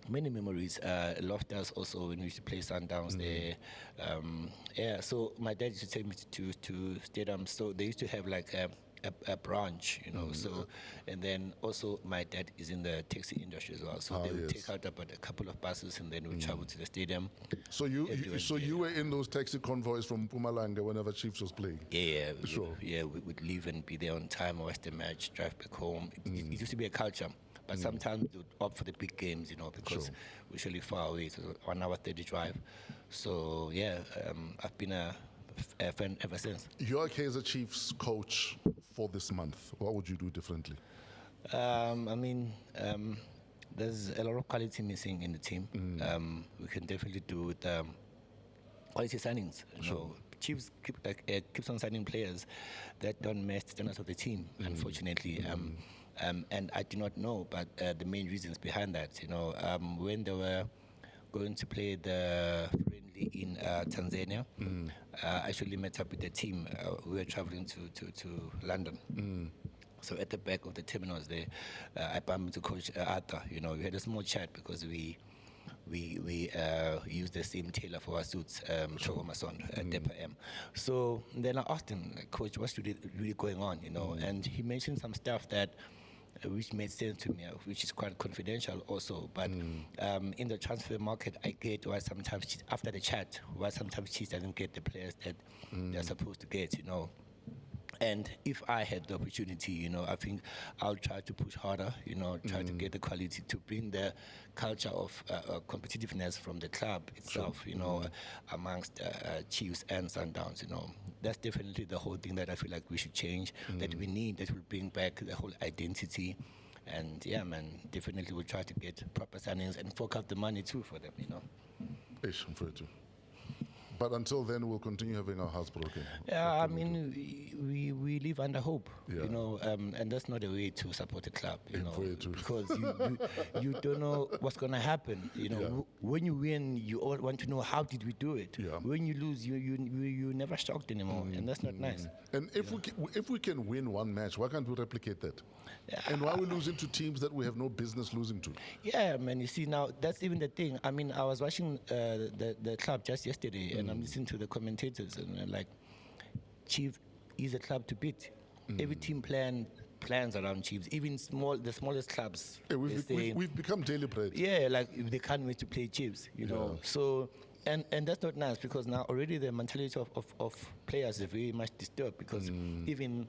Many memories. Loftus also when we used to play Sundowns there. So my dad used to take me to stadiums. So they used to have like a branch, you know. So, and then also my dad is in the taxi industry as well. So they would take out about a couple of buses and then we travel to the stadium. So you were in those taxi convoys from Mpumalanga whenever Chiefs was playing? Yeah, we would leave and be there on time, watch the match, drive back home. It used to be a culture. But sometimes we would opt for the big games, you know, because we're usually far away. So 1 hour 30 drive. So I've been a fan ever since. You're Kaizer Chiefs coach for this month. What would you do differently? There's a lot of quality missing in the team. We can definitely do with quality signings. You know, Chiefs keeps on signing players that don't match the standards of the team, unfortunately. And I do not know, but the main reasons behind that, you know, when they were going to play the friendly in Tanzania, I actually met up with the team. We were traveling to London. So at the back of the terminals there, I bumped into Coach Arthur. You know, we had a small chat because we used the same tailor for our suits, Chogo Mason at Depa M. So then I asked him, like, Coach, what's really going on, you know? And he mentioned some stuff that which made sense to me, which is quite confidential also. But in the transfer market, I get why sometimes after the chat, why sometimes Chiefs doesn't get the players that they're supposed to get, you know. And if I had the opportunity, you know, I think I'll try to push harder, you know, try to get the quality to bring the culture of competitiveness from the club itself, you know, amongst Chiefs and Sundowns, you know. That's definitely the whole thing that I feel like we should change, that we need, that will bring back the whole identity. And yeah, man, definitely we'll try to get proper signings and fork out the money too for them, you know. But until then, we'll continue having our hearts broken. Yeah, I mean, we live under hope, Yeah. you know, and that's not a way to support a club, you know, Very true. because you don't know what's going to happen. You know, Yeah. when you win, you all want to know how did we do it. Yeah. When you lose, you're never shocked anymore, and that's not nice. And if we can win one match, why can't we replicate that? And why are we losing to teams that we have no business losing to? Yeah, man. You see, now that's even the thing. I mean, I was watching the club just yesterday, and I'm listening to the commentators, and they're like, Chief is a club to beat. Every team plans around Chiefs, even the smallest clubs. Yeah, they say, we've become daily bread. yeah, like if they can't wait to play Chiefs, you know. So, and that's not nice because now already the mentality of players is very much disturbed because even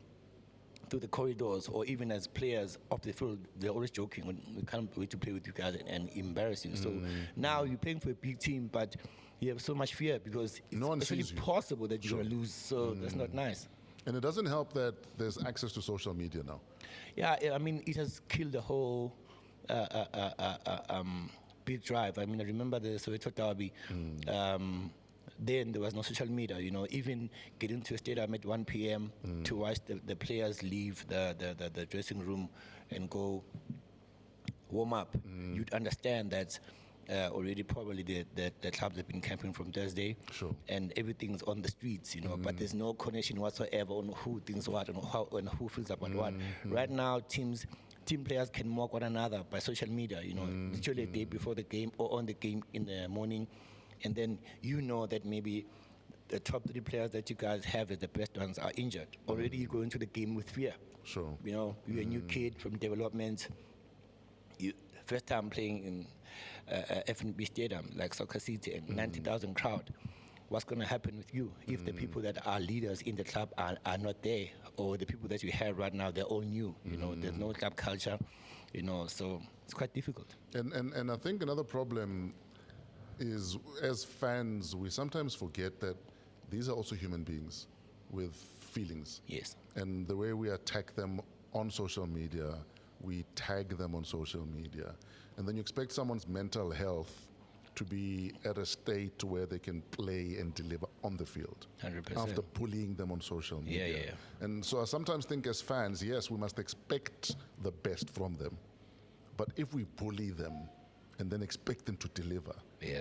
through the corridors or even as players off the field, they're always joking, we can't wait to play with you guys and embarrass you. So now you're playing for a big team, but you have so much fear because it's No one actually sees you. possible that you're going to lose. So that's not nice. And it doesn't help that there's access to social media now. Yeah, I mean, it has killed the whole big drive. I mean, I remember the Soweto derby. Then there was no social media, you know, even getting to a stadium at 1 p.m. to watch the players leave the dressing room and go warm up. You'd understand that already probably the clubs have been camping from Thursday. Sure. And everything's on the streets, you know, but there's no connection whatsoever on who thinks what and who feels about what. Right now, team players can mock one another by social media, you know, literally a day before the game or on the game in the morning. And then you know that maybe the top 3 players that you guys have as the best ones are injured. Already you go into the game with fear. Sure. You know, you're a new kid from development. You first time playing in FNB Stadium, like Soccer City, and 90,000 crowd. What's going to happen with you if the people that are leaders in the club are not there, or the people that you have right now, they're all new. You know, there's no club culture, you know, so it's quite difficult. And I think another problem is, as fans, we sometimes forget that these are also human beings with feelings. Yes. And the way we attack them on social media, we tag them on social media, and then you expect someone's mental health to be at a state where they can play and deliver on the field 100%. after bullying them on social media. Yeah. And so I sometimes think as fans, yes, we must expect the best from them, but if we bully them and then expect them to deliver,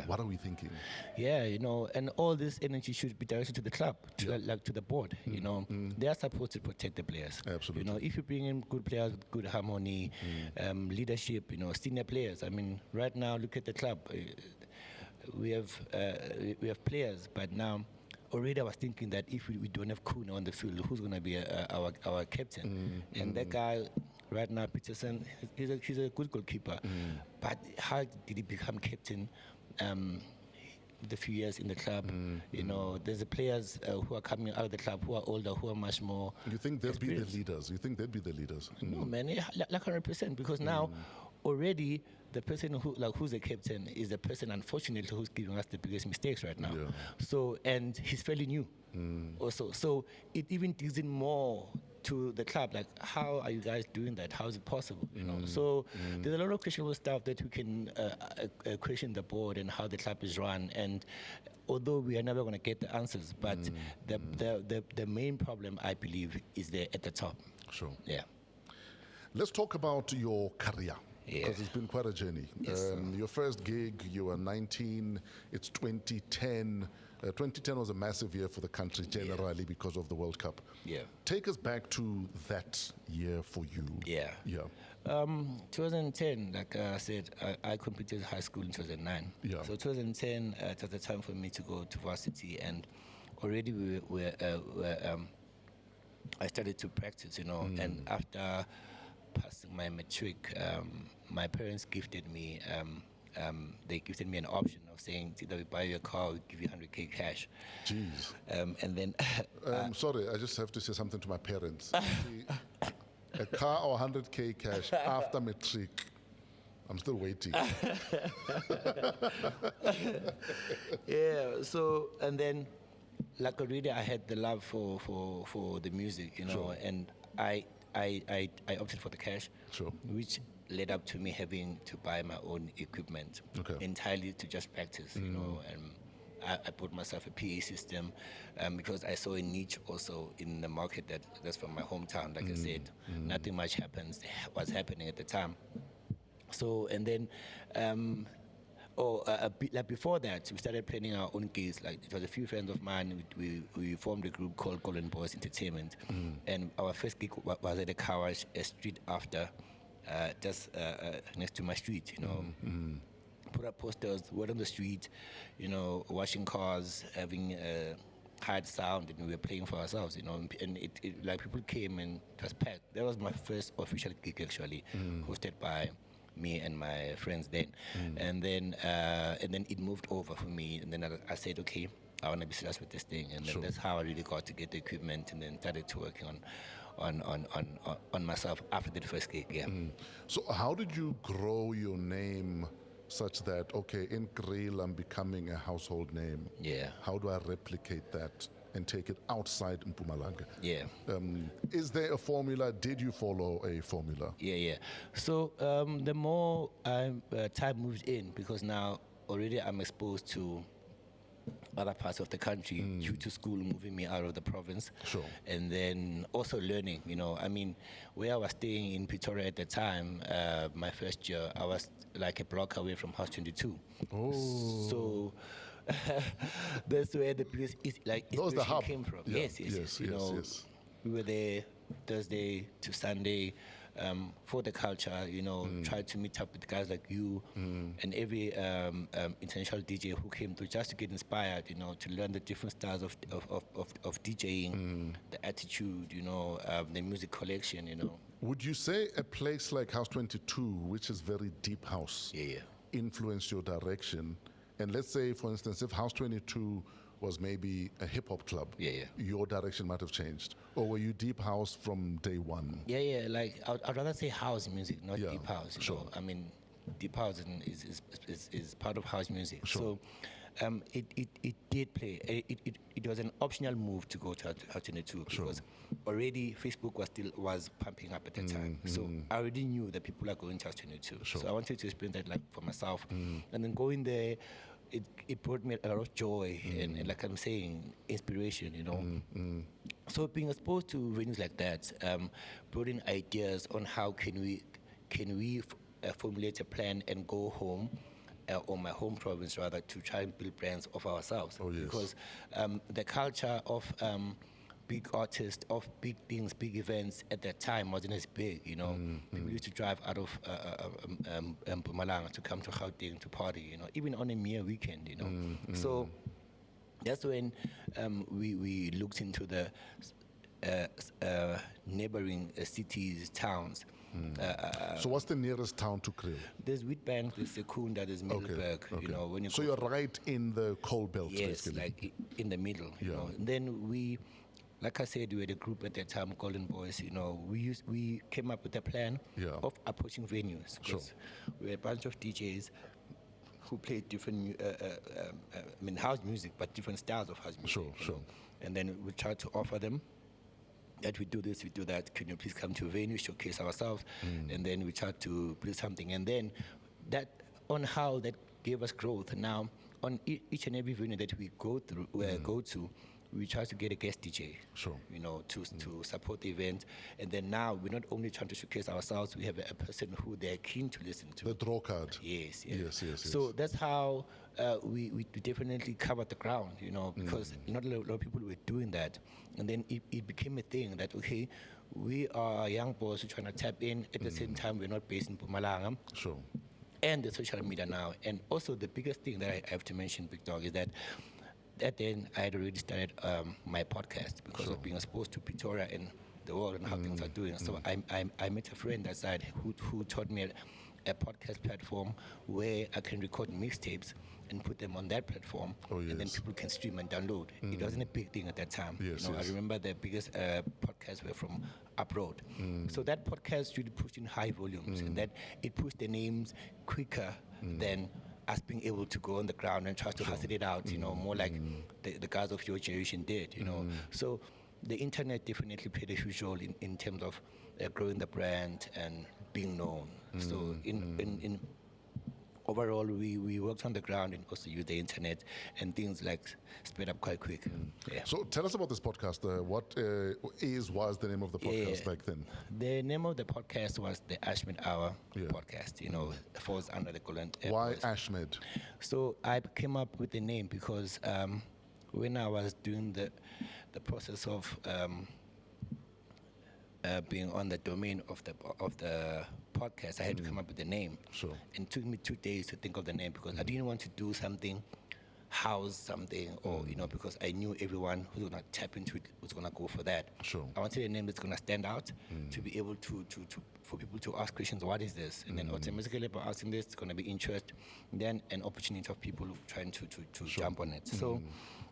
what are we thinking? Yeah, you know, and all this energy should be directed to the club, to the board. You know, they are supposed to protect the players. Absolutely. You know, if you bring in good players with good harmony, leadership, you know, senior players. I mean, right now, look at the club. We have players, but now already I was thinking that if we don't have Kuna on the field, who's going to be our captain? And that guy right now, Peterson, he's a good goalkeeper. But how did he become captain? The few years in the club, you know, there's the players who are coming out of the club who are older, who are much more. You think they'd be the experienced. leaders? You think they'd be the leaders? No, man, like 100%, because now already the person who's the captain is the person, unfortunately, who's giving us the biggest mistakes right now. So, and he's fairly new also. So it even digs in more to the club, like, how are you guys doing that? How is it possible? You know, so there's a lot of questionable stuff that we can question the board and how the club is run. And although we are never going to get the answers, but the main problem, I believe, is there at the top. Sure. Yeah. Let's talk about your career. Yeah. Because it's been quite a journey. Yes, Your first gig, you were 19. It's 2010. 2010 was a massive year for the country generally because of the World Cup. Yeah. Take us back to that year for you. Yeah. Yeah. 2010, like I said, I completed high school in 2009. Yeah. So 2010, it was the time for me to go to varsity, and already I started to practice, you know, and after passing my matric, my parents gifted me they gifted me an option of saying, either we buy you a car or we give you 100K cash. Jeez. And then Sorry, I just have to say something to my parents. See, a car or 100K cash after matric. I'm still waiting. yeah, so, and then, like already I had the love for the music, you know, Sure. and I opted for the cash, Sure. which led up to me having to buy my own equipment Okay. entirely to just practice, you know, I bought myself a PA system because I saw a niche also in the market that's from my hometown. Like I said, nothing much was happening at the time. So, and then, like before that, we started planning our own gigs. Like it was a few friends of mine. We formed a group called Golden Boys Entertainment, and our first gig was at a car wash a street after, just next to my street. You know, put up posters, word on the street. You know, washing cars, having hard sound, and we were playing for ourselves. You know, and it like people came and it was packed. That was my first official gig actually, hosted by me and my friends then, and then it moved over for me, and then I said, okay, I want to be serious with this thing, and then that's how I really got to get the equipment, and then started to working on myself after the first gig. Yeah. So how did you grow your name such that, okay, in Grill I'm becoming a household name? Yeah. How do I replicate that and take it outside Mpumalanga? Yeah. Is there a formula? Did you follow a formula? Yeah. So the more time moves in, because now already I'm exposed to other parts of the country due to school moving me out of the province. Sure. And then also learning, you know, I mean, where I was staying in Pretoria at the time, my first year, I was like a block away from House 22. Oh. So that's where the place is, like, That was the hub. came from. Yeah. Yes. You know, we were there Thursday to Sunday for the culture, you know, tried to meet up with guys like you and every international DJ who came through just to get inspired, you know, to learn the different styles of DJing, the attitude, you know, the music collection, you know. Would you say a place like House 22, which is very deep house, influenced your direction? And let's say, for instance, if House 22 was maybe a hip-hop club, your direction might have changed. Or were you deep house from day one? Yeah, like, I'd rather say house music, not deep house. You know? I mean, deep house is part of house music. So it did play. It was an optional move to go to House 22 because already Facebook was pumping up at the time. So I already knew that people are going to House 22. So I wanted to experience that, like, for myself. And then going there, it brought me a lot of joy and, like I'm saying, inspiration, you know. So being exposed to venues like that brought in ideas on how can we formulate a plan and go home, or my home province rather, to try and build brands of ourselves. Because the culture of big artists, of big things, big events at that time wasn't as big, you know. People used to drive out of Mpumalanga to come to Gauteng to party, you know, even on a mere weekend, you know. So that's when we looked into the neighboring cities, towns. So what's the nearest town to Kriel? There's Witbank, there's Secunda, there's Middelburg, you know. When you so you're right in the coal belt, yes, basically. like in the middle, you know. And then we, like I said, we had a group at that time, Golden Boys, you know. We came up with a plan of approaching venues. We were a bunch of DJs who played different, house music, but different styles of house music. You know? And then we tried to offer them that we do this, we do that. Can you please come to a venue, showcase ourselves? And then we tried to build something. And then that, on how that gave us growth. Now, on each and every venue that we go to, we try to get a guest DJ, you know, to support the event. And then now we're not only trying to showcase ourselves, we have a person who they're keen to listen to. The draw card. Yes. So that's how we definitely covered the ground, you know, because not a lot of people were doing that. And then it became a thing that, okay, we are young boys who are trying to tap in. At the same time, we're not based in Mpumalanga. And the social media now. And also the biggest thing that I have to mention, Big Dog, is that at then I had already started my podcast because of being exposed to Pretoria and the world and how things are doing. So I met a friend that side who taught me a podcast platform where I can record mixtapes and put them on that platform, and then people can stream and download. It wasn't a big thing at that time. I remember the biggest podcasts were from abroad. So that podcast really pushed in high volumes, and that it pushed the names quicker than us being able to go on the ground and try to hustle it out, you know, more like the guys of your generation did, you know. So the internet definitely played a huge role in terms of growing the brand and being known. So in overall, we worked on the ground and also used the internet, and things like sped up quite quick. Yeah. So tell us about this podcast. What was the name of the podcast back then? The name of the podcast was the Ashmed Hour podcast. You know, it falls under the Golden. Why Ashmed? So I came up with the name because when I was doing the process of being on the domain of the podcast, I had to come up with the name. Sure. And it took me 2 days to think of the name because I didn't want to do something, house something, or because I knew everyone who's gonna tap into it was gonna go for that. Sure. I wanted a name that's gonna stand out to be able to for people to ask questions. What is this? And then automatically by asking this, it's gonna be interest, and then an opportunity of people trying to jump on it. So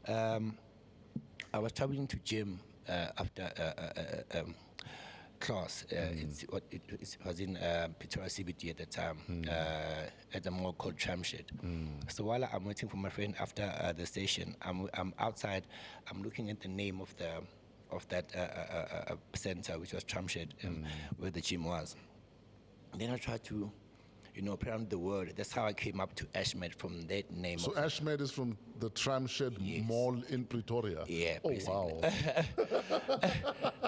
I was traveling to gym after class. It was in Pretoria CBD at the time, at a mall called Tramshed. So while I'm waiting for my friend after the station, I'm outside. I'm looking at the name of that center, which was Tramshed, where the gym was. And then I tried to, play around the word. That's how I came up to Ashmed from that name. So Ashmed is from the Tramshed Mall in Pretoria. Yeah. Oh, basically. wow.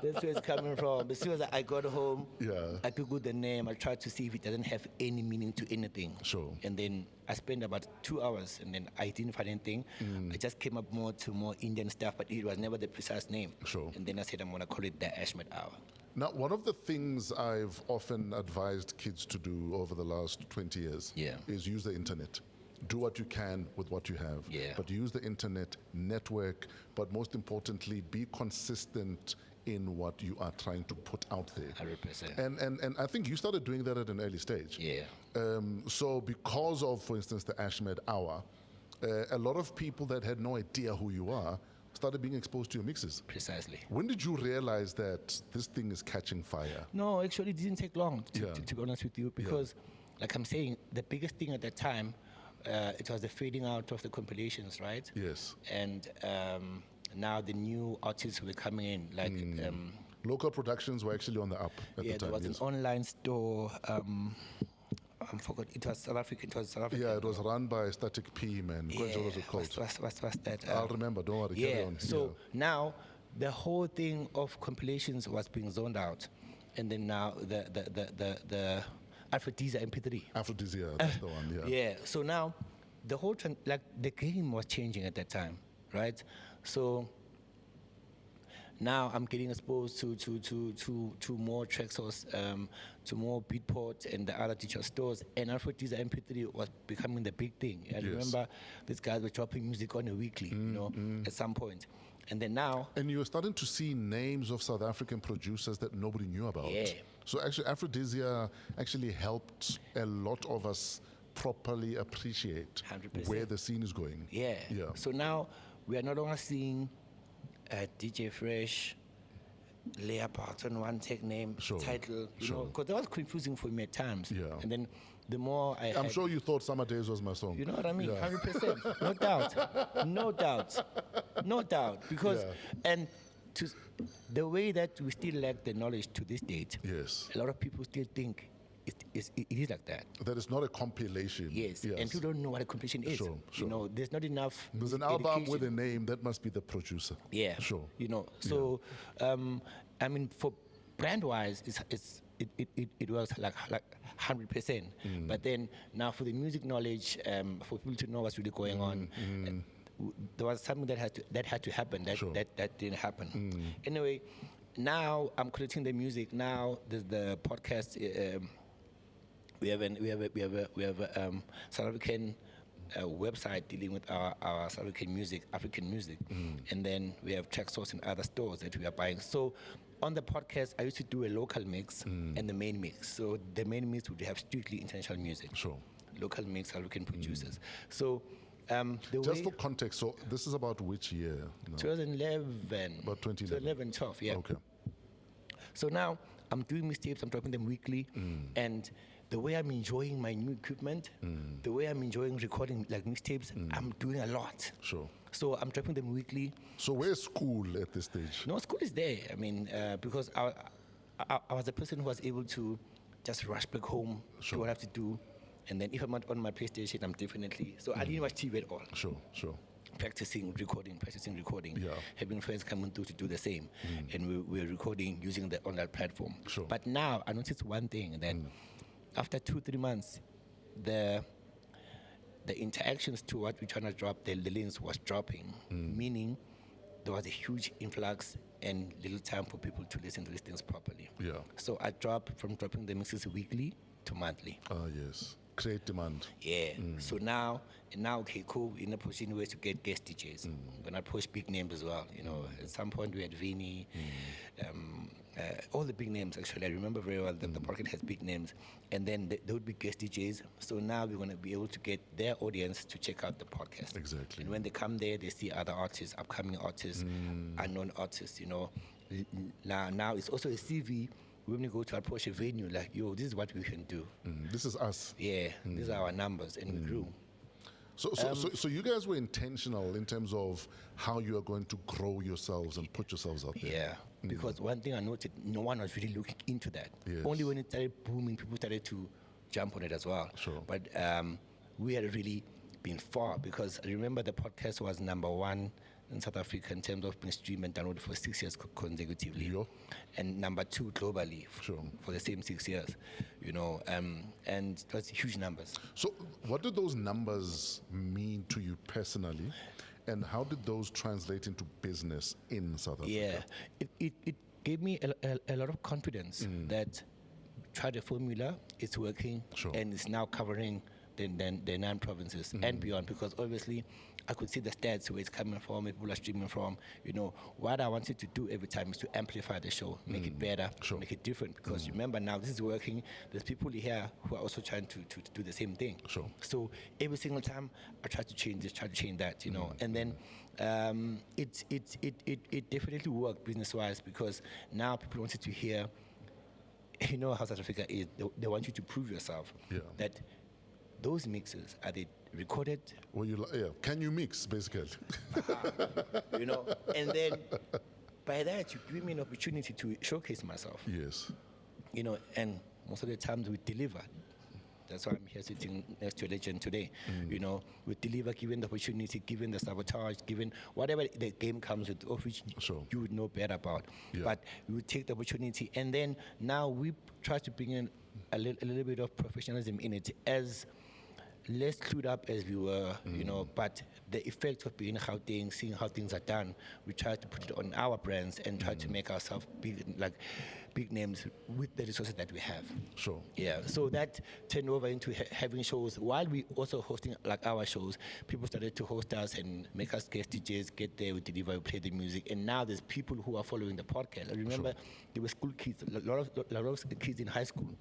That's where it's coming from. As soon as I got home, Yeah. I googled the name. I tried to see if it doesn't have any meaning to anything. Sure. And then I spent about 2 hours, and then I didn't find anything. I just came up more Indian stuff, but it was never the precise name. Sure. And then I said I'm gonna call it the Ashmed Hour. Now, one of the things I've often advised kids to do over the last 20 years is use the internet. Do what you can with what you have. Yeah. But use the internet, network, but most importantly, be consistent in what you are trying to put out there. 100%. And I think you started doing that at an early stage. Yeah. So because of, for instance, the Ashmed Hour, a lot of people that had no idea who you are started being exposed to your mixes. Precisely. When did you realize that this thing is catching fire? No, actually, it didn't take long, to be honest with you, because, like I'm saying, the biggest thing at that time, it was the fading out of the compilations, right? Yes. And now the new artists were coming in, like... Local productions were actually on the up at the time. There was an online store. I forgot. It was South African. Yeah, it was run by Static P, man. What was it called? What's that? I'll remember. Don't worry. Carry on. So now the whole thing of compilations was being zoned out, and then now the Alfred Adriaan MP3. Aphrodisia, that's the one. Yeah. Yeah. So now the whole the game was changing at that time, right? So now I'm getting exposed to more track source, to more Beatport and the other digital stores, and Alfred Adriaan MP3 was becoming the big thing. I remember these guys were dropping music on a weekly, at some point. And then now... And you were starting to see names of South African producers that nobody knew about. Yeah. So actually, Aphrodisia actually helped a lot of us properly appreciate 100%. where the scene is going. Yeah. Yeah. So now we are no longer seeing DJ Fresh, Leah Barton, one tech name, title, you know, because that was confusing for me at times. Yeah. And then the more I'm sure you thought Summer Days was my song. You know what I mean? Yeah. 100%. No doubt. No doubt. No doubt. Because, and the way that we still lack the knowledge to this date, a lot of people still think it is like that. That is not a compilation. Yes. And people don't know what a compilation is. Sure. You know, there's not enough. There's an album with a name, that must be the producer. Yeah. Sure. You know, so, I mean, for brand-wise, it was like 100%. But then now for the music knowledge, for people to know what's really going on, there was something that had to happen that didn't happen. Anyway, now I'm collecting the music. Now there's the podcast. We have a South African website dealing with our South African music, and then we have track source in other stores that we are buying. So on the podcast, I used to do a local mix and the main mix. So the main mix would have strictly international music. Sure. Local mix, South African producers. So just for context, so this is about which year? No. 2011. About 2011. 2011, 12, yeah. Okay. So now I'm doing mixtapes, I'm dropping them weekly, and the way I'm enjoying my new equipment, the way I'm enjoying recording like mixtapes, I'm doing a lot. Sure. So I'm dropping them weekly. So where's school at this stage? No, school is there. I mean, because I was a person who was able to just rush back home, do what I have to do, And then if I'm not on my PlayStation, I'm definitely... So I didn't watch TV at all. Sure. Practicing recording, Yeah. having friends coming through to do the same. And we're recording using the online platform. Sure. But now I noticed one thing, that after 2-3 months, the interactions to what we're trying to drop, the links was dropping, meaning there was a huge influx and little time for people to listen to these things properly. Yeah. So I dropped from dropping the mixes weekly to monthly. Yes. Create demand. Yeah. So now, okay, cool. In a position where to get guest DJs. We're not push big names as well. You know, at some point we had Vinny, all the big names. Actually, I remember very well that the market has big names, and then there would be guest DJs. So now we're going to be able to get their audience to check out the podcast. Exactly. And when they come there, they see other artists, upcoming artists, unknown artists. You know, now it's also a CV. When we go to approach a venue, like, yo, this is what we can do. This is us. Yeah, these are our numbers, and we grew. So you guys were intentional in terms of how you are going to grow yourselves and put yourselves out there. Yeah, because one thing I noted, no one was really looking into that. Yes. Only when it started booming, people started to jump on it as well. Sure. But we had really been far, because I remember the podcast was #1 in South Africa in terms of being streamed and downloaded for 6 years consecutively. Yeah. And #2 globally Sure. for the same 6 years, you know, and it was huge numbers. So what did those numbers mean to you personally, and how did those translate into business in South Africa? Yeah, it gave me a lot of confidence that try the formula, it's working, Sure. and it's now covering the 9 provinces and beyond, because obviously I could see the stats, where it's coming from, where people are streaming from. You know, what I wanted to do every time is to amplify the show, make it better, Sure. make it different, because remember, now this is working. There's people here who are also trying to do the same thing. Sure. So every single time I try to change this, try to change that, you know, and then it definitely worked business-wise, because now people wanted to hear, you know how South Africa is, they want you to prove yourself. Yeah. That those mixes, are they recorded? Well, can you mix, basically? You know, and then by that, you give me an opportunity to showcase myself. Yes. You know, and most of the times we deliver. That's why I'm here sitting next to a legend today. You know, we deliver, given the opportunity, given the sabotage, given whatever the game comes with, of which Sure. you would know better about. Yeah. But we would take the opportunity, and then now we try to bring in a little bit of professionalism in it, as less clued up as we were, you know, but the effect of being Gauteng, seeing how things are done, we try to put it on our brands and try to make ourselves big names with the resources that we have. Sure. Yeah, so that turned over into having shows. While we also hosting like our shows, people started to host us and make us guest DJs, get there, we deliver, we play the music, and now there's people who are following the podcast. I remember there were school kids, a lot of kids in high school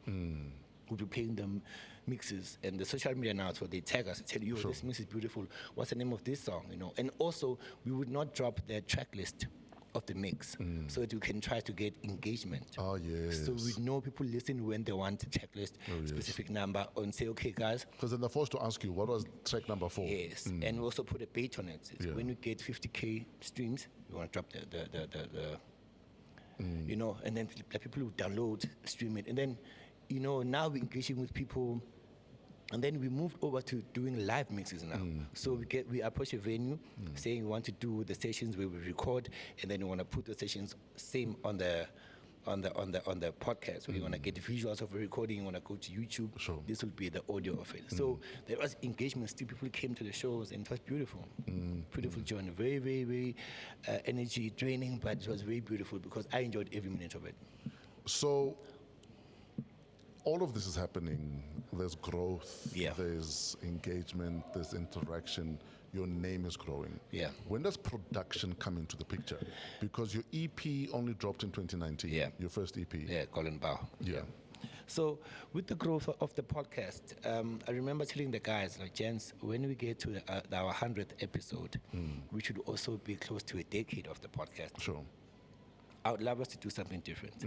would be playing them mixes, and the social media now, so they tag us and tell you, Sure. this mix is beautiful, what's the name of this song, you know. And also we would not drop the track list of the mix, so that we can try to get engagement. Oh, yes. So we know people listen when they want a checklist, specific number, and say, okay, guys. Because then they're forced to ask you, what was track number 4? Yes, and we also put a bait on it. Yeah. When we get 50K streams, we want to drop the you know, and then the people who download, stream it, and then, you know, now we're engaging with people. And then we moved over to doing live mixes now. So we approach a venue saying we want to do the sessions where we record, and then we want to put the sessions same on the podcast. So you want to get the visuals of a recording, you want to go to YouTube. Sure. This will be the audio of it. So there was engagement. Still, people came to the shows, and it was beautiful. Beautiful journey. Very, very, very energy draining, but it was very beautiful because I enjoyed every minute of it. So all of this is happening. There's growth, Yeah. there's engagement, there's interaction. Your name is growing. Yeah. When does production come into the picture? Because your EP only dropped in 2019. Yeah. Your first EP. Yeah, Colin Bao. Yeah. So with the growth of the podcast, I remember telling the guys, like, gents, when we get to our 100th episode, we should also be close to a decade of the podcast. Sure. I would love us to do something different,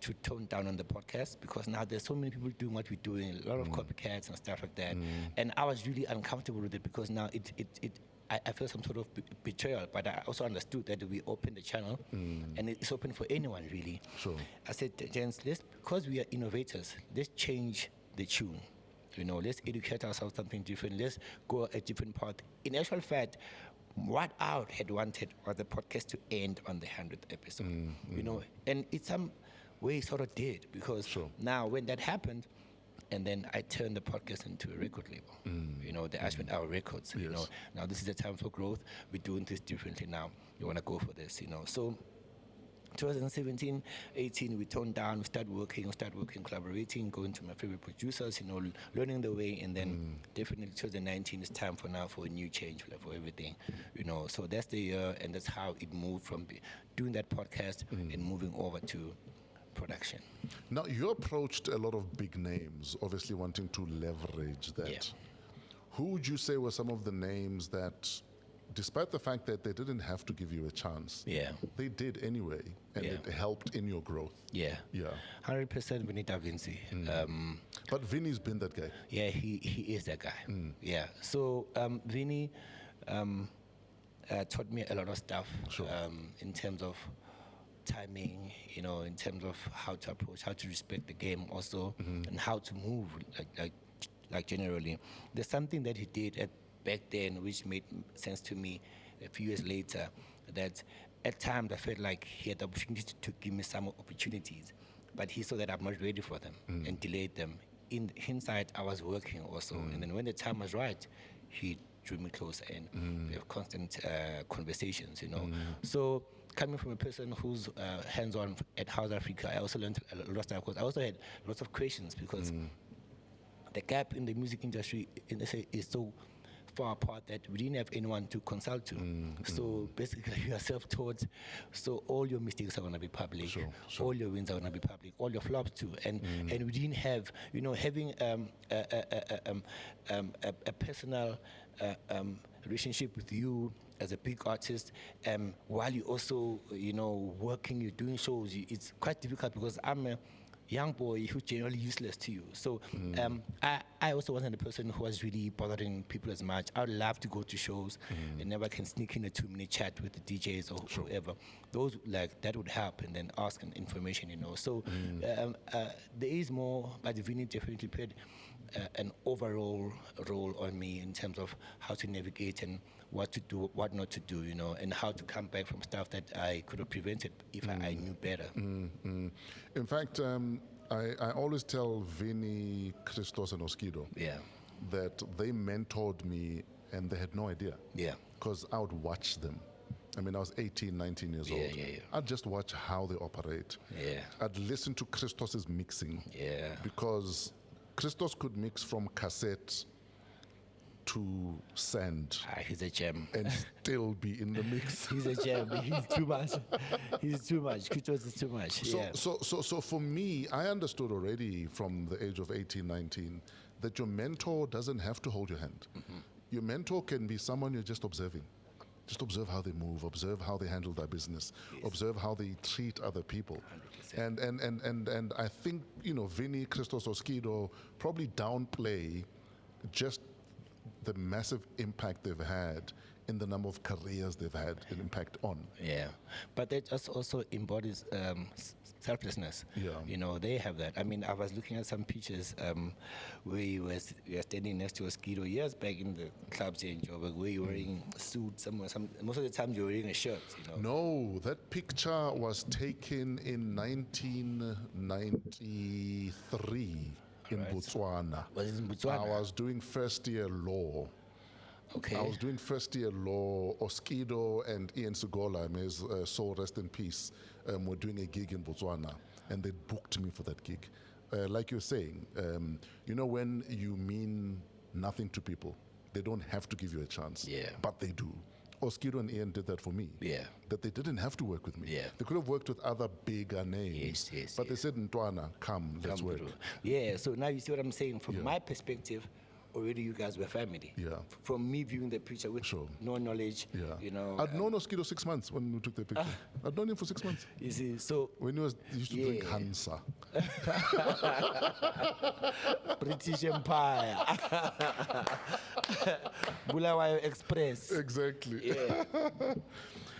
to tone down on the podcast, because now there's so many people doing what we're doing, a lot of copycats and stuff like that. And I was really uncomfortable with it, because now I feel some sort of betrayal, but I also understood that we opened the channel and it's open for anyone, really. Sure. I said, gents, because we are innovators, let's change the tune let's educate ourselves something different. Let's go a different path. In actual fact, what I had wanted was the podcast to end on the 100th episode, and it's some way sort of did, because now when that happened, and then I turned the podcast into a record label. They asked me our records, now this is the time for growth. We're doing this differently now. You want to go for this, So 2017, 18, we toned down, we started working, collaborating, going to my favorite producers, learning the way, and then definitely 2019 is time for a new change for everything, So that's the year, and that's how it moved from doing that podcast and moving over to production. Now, you approached a lot of big names, obviously wanting to leverage that. Yeah. Who would you say were some of the names that, despite the fact that they didn't have to give you a chance, they did anyway, and it helped in your growth? Yeah. 100% Vinny Da Vinci. But Vinny's been that guy. Yeah, he is that guy. Yeah. So Vinny taught me a lot of stuff in terms of timing, in terms of how to approach, how to respect the game also, and how to move, like generally. There's something that he did back then which made sense to me a few years later, that at times I felt like he had the opportunity to give me some opportunities, but he saw that I'm not ready for them and delayed them. In hindsight, I was working also, and then when the time was right, he drew me closer, and we have constant conversations, So coming from a person who's hands-on at House Africa, I also learned a lot of stuff, because I also had lots of questions, because the gap in the music industry in SA is so far apart that we didn't have anyone to consult to. So basically you are self-taught, so all your mistakes are going to be public, all your wins are going to be public, all your flops too, and we didn't have, having a personal relationship with you as a big artist, while you also working, you're doing shows, it's quite difficult, because I'm a young boy who's generally useless to you. So I also wasn't a person who was really bothering people as much. I would love to go to shows and never can sneak in a 2-minute chat with the DJs or whoever. Those, that would help, and then ask information, So there is more, but Vinny definitely played an overall role on me in terms of how to navigate and what to do, what not to do, and how to come back from stuff that I could have prevented if I knew better. In fact, I always tell Vinny, Christos, and Oskido that they mentored me, and they had no idea. Yeah. Because I would watch them. I mean, I was 18, 19 years old. I'd just watch how they operate. Yeah. I'd listen to Christos's mixing. Yeah. Because Christos could mix from cassette to sand. He's a gem. And still be in the mix. He's a gem. He's too much. Christos is too much. So for me, I understood already from the age of 18, 19, that your mentor doesn't have to hold your hand. Your mentor can be someone you're just observing. Just observe how they move, observe how they handle their business, observe how they treat other people. 100%. And I think, Vinny, Christos, Oskido probably downplay just the massive impact they've had in the number of careers they've had an impact on. Yeah, but that just also embodies selflessness. Yeah. They have that. I mean, I was looking at some pictures where we were standing next to Oskido years back in the clubs here in Joburg, where you're wearing a suit somewhere. Most of the time you're wearing a shirt. No, that picture was taken in 1993 in Botswana. Was it in Botswana? I was doing first year law. Okay. I was doing first year law. Oskido and Ian Sugola, may his soul rest in peace, were doing a gig in Botswana, and they booked me for that gig. Like you're saying, when you mean nothing to people, they don't have to give you a chance. Yeah. But they do. Oskido and Ian did that for me. Yeah. That they didn't have to work with me. Yeah. They could have worked with other bigger names. Yes. But they said, Ntwana, let's work. Through. Yeah, so now you see what I'm saying. From my perspective, already you guys were family. Yeah. From me viewing the picture with no knowledge, I'd known Oskido 6 months when we took the picture. I'd known him for 6 months. You see, so... When he used to drink Hansa. British Empire. Bulawayo Express. Exactly. Yeah.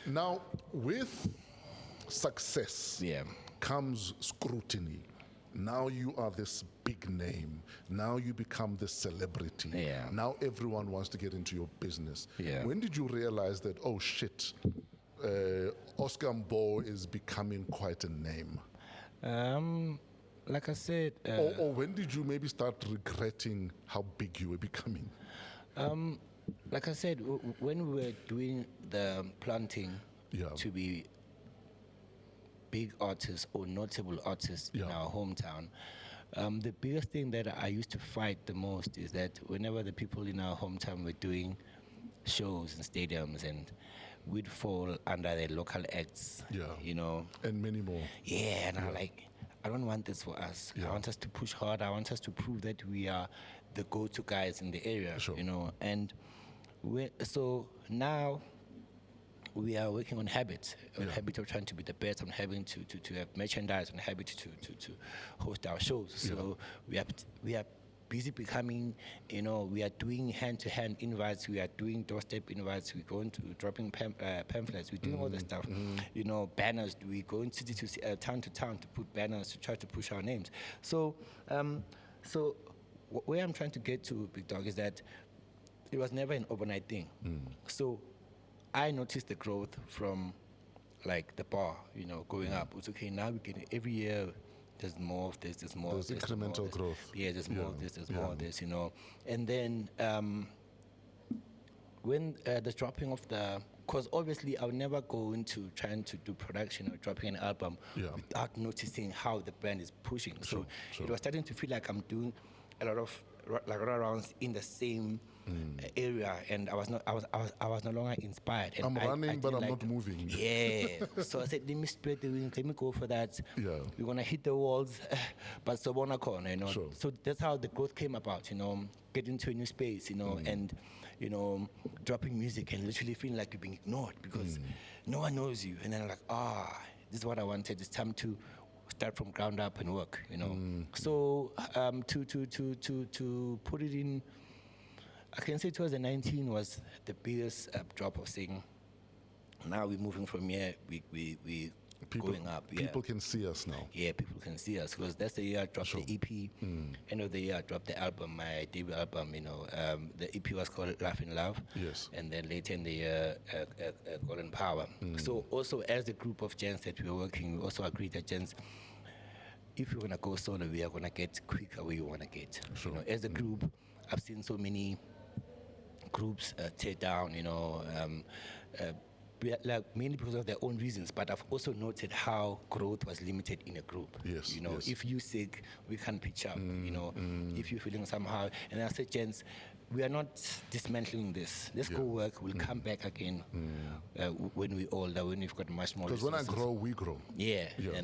Now, with success comes scrutiny. Now you are this big name. Now you become this celebrity. Yeah. Now everyone wants to get into your business. Yeah. When did you realize that, oh shit, Oscar Mbo is becoming quite a name? Like I said, Or when did you maybe start regretting how big you were becoming? like I said, when we were doing the planting Yeah. to be big artists or notable artists in Yeah. our hometown, the biggest thing that I used to fight the most is that whenever the people in our hometown were doing shows in stadiums, and we'd fall under the local acts, Yeah. you know. And many more. Yeah, and I'm like, I don't want this for us. Yeah. I want us to push hard. I want us to prove that we are the go-to guys in the area, Sure. you know. And so now we are working on habits, on Yeah. habit of trying to be the best, on having to have merchandise, on habit to host our shows. So we are busy becoming, you know, we are doing hand-to-hand invites, we are doing doorstep invites, we're going to dropping pamphlets, we're doing all the stuff, you know, banners, we going city to town to town to put banners to try to push our names. So, where I'm trying to get to, Big Dog, is that it was never an overnight thing. So I noticed the growth from like the bar, you know, going up. It's okay, now we get every year. There's more of this, there's more There's of this. there's more incremental of this. growth. Yeah, there's more of this, there's more Yeah. of this, you know. And then when the dropping of the, because obviously I would never go into trying to do production or dropping an album Yeah. without noticing how the brand is pushing. So sure. it was starting to feel like I'm doing a lot of like rounds in the same area, and I was no longer inspired. And I'm I running, but didn't I'm like not moving. Yeah. So I said, let me spread the wings, let me go for that. Yeah. We're gonna hit the walls, but so on a corner, you know. Sure. So that's how the growth came about, you know, getting to a new space, you know, and you know, dropping music and literally feeling like you're being ignored because no one knows you. And then I'm like, this is what I wanted. It's time to start from ground up and work, you know. So to put it in, I can say 2019 was the biggest drop of saying, now we're moving from here, we going up. Yeah. People can see us now. Yeah, people can see us because that's the year I dropped the EP. End of the year I dropped the album, my debut album. You know, the EP was called Laugh in Love. Yes. And then later in the year, Golden Power. So also as a group of gents that we were working, we also agreed that gents, if you're gonna go solo, we are gonna get quicker where you wanna get. Sure. You know, as a group, I've seen so many groups tear down. You know. Like mainly because of their own reasons, but I've also noted how growth was limited in a group. Yes, you know, yes. if you're sick, we can't pitch up. You know, if you're feeling somehow, and I said, gents, we are not dismantling this. Let's go work. We'll come back again when we're older, when we've got much more. Because when I resources. grow, we grow. Yeah, Yeah.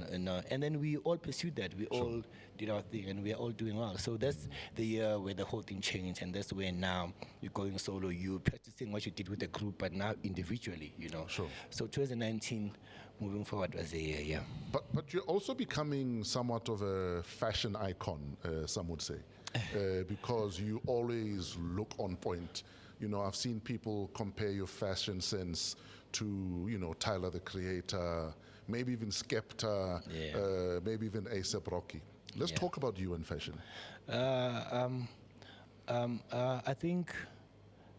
and then we all pursued that. We all did our thing, and we are all doing well. So that's the year where the whole thing changed, and that's where now you're going solo. You're practicing what you did with the group, but now individually, you know. Sure. So 2019, moving forward, was a year, yeah. But you're also becoming somewhat of a fashion icon, some would say, because you always look on point. You know, I've seen people compare your fashion sense to, you know, Tyler the Creator, maybe even Skepta, maybe even A$AP Rocky. Let's talk about you and fashion. I think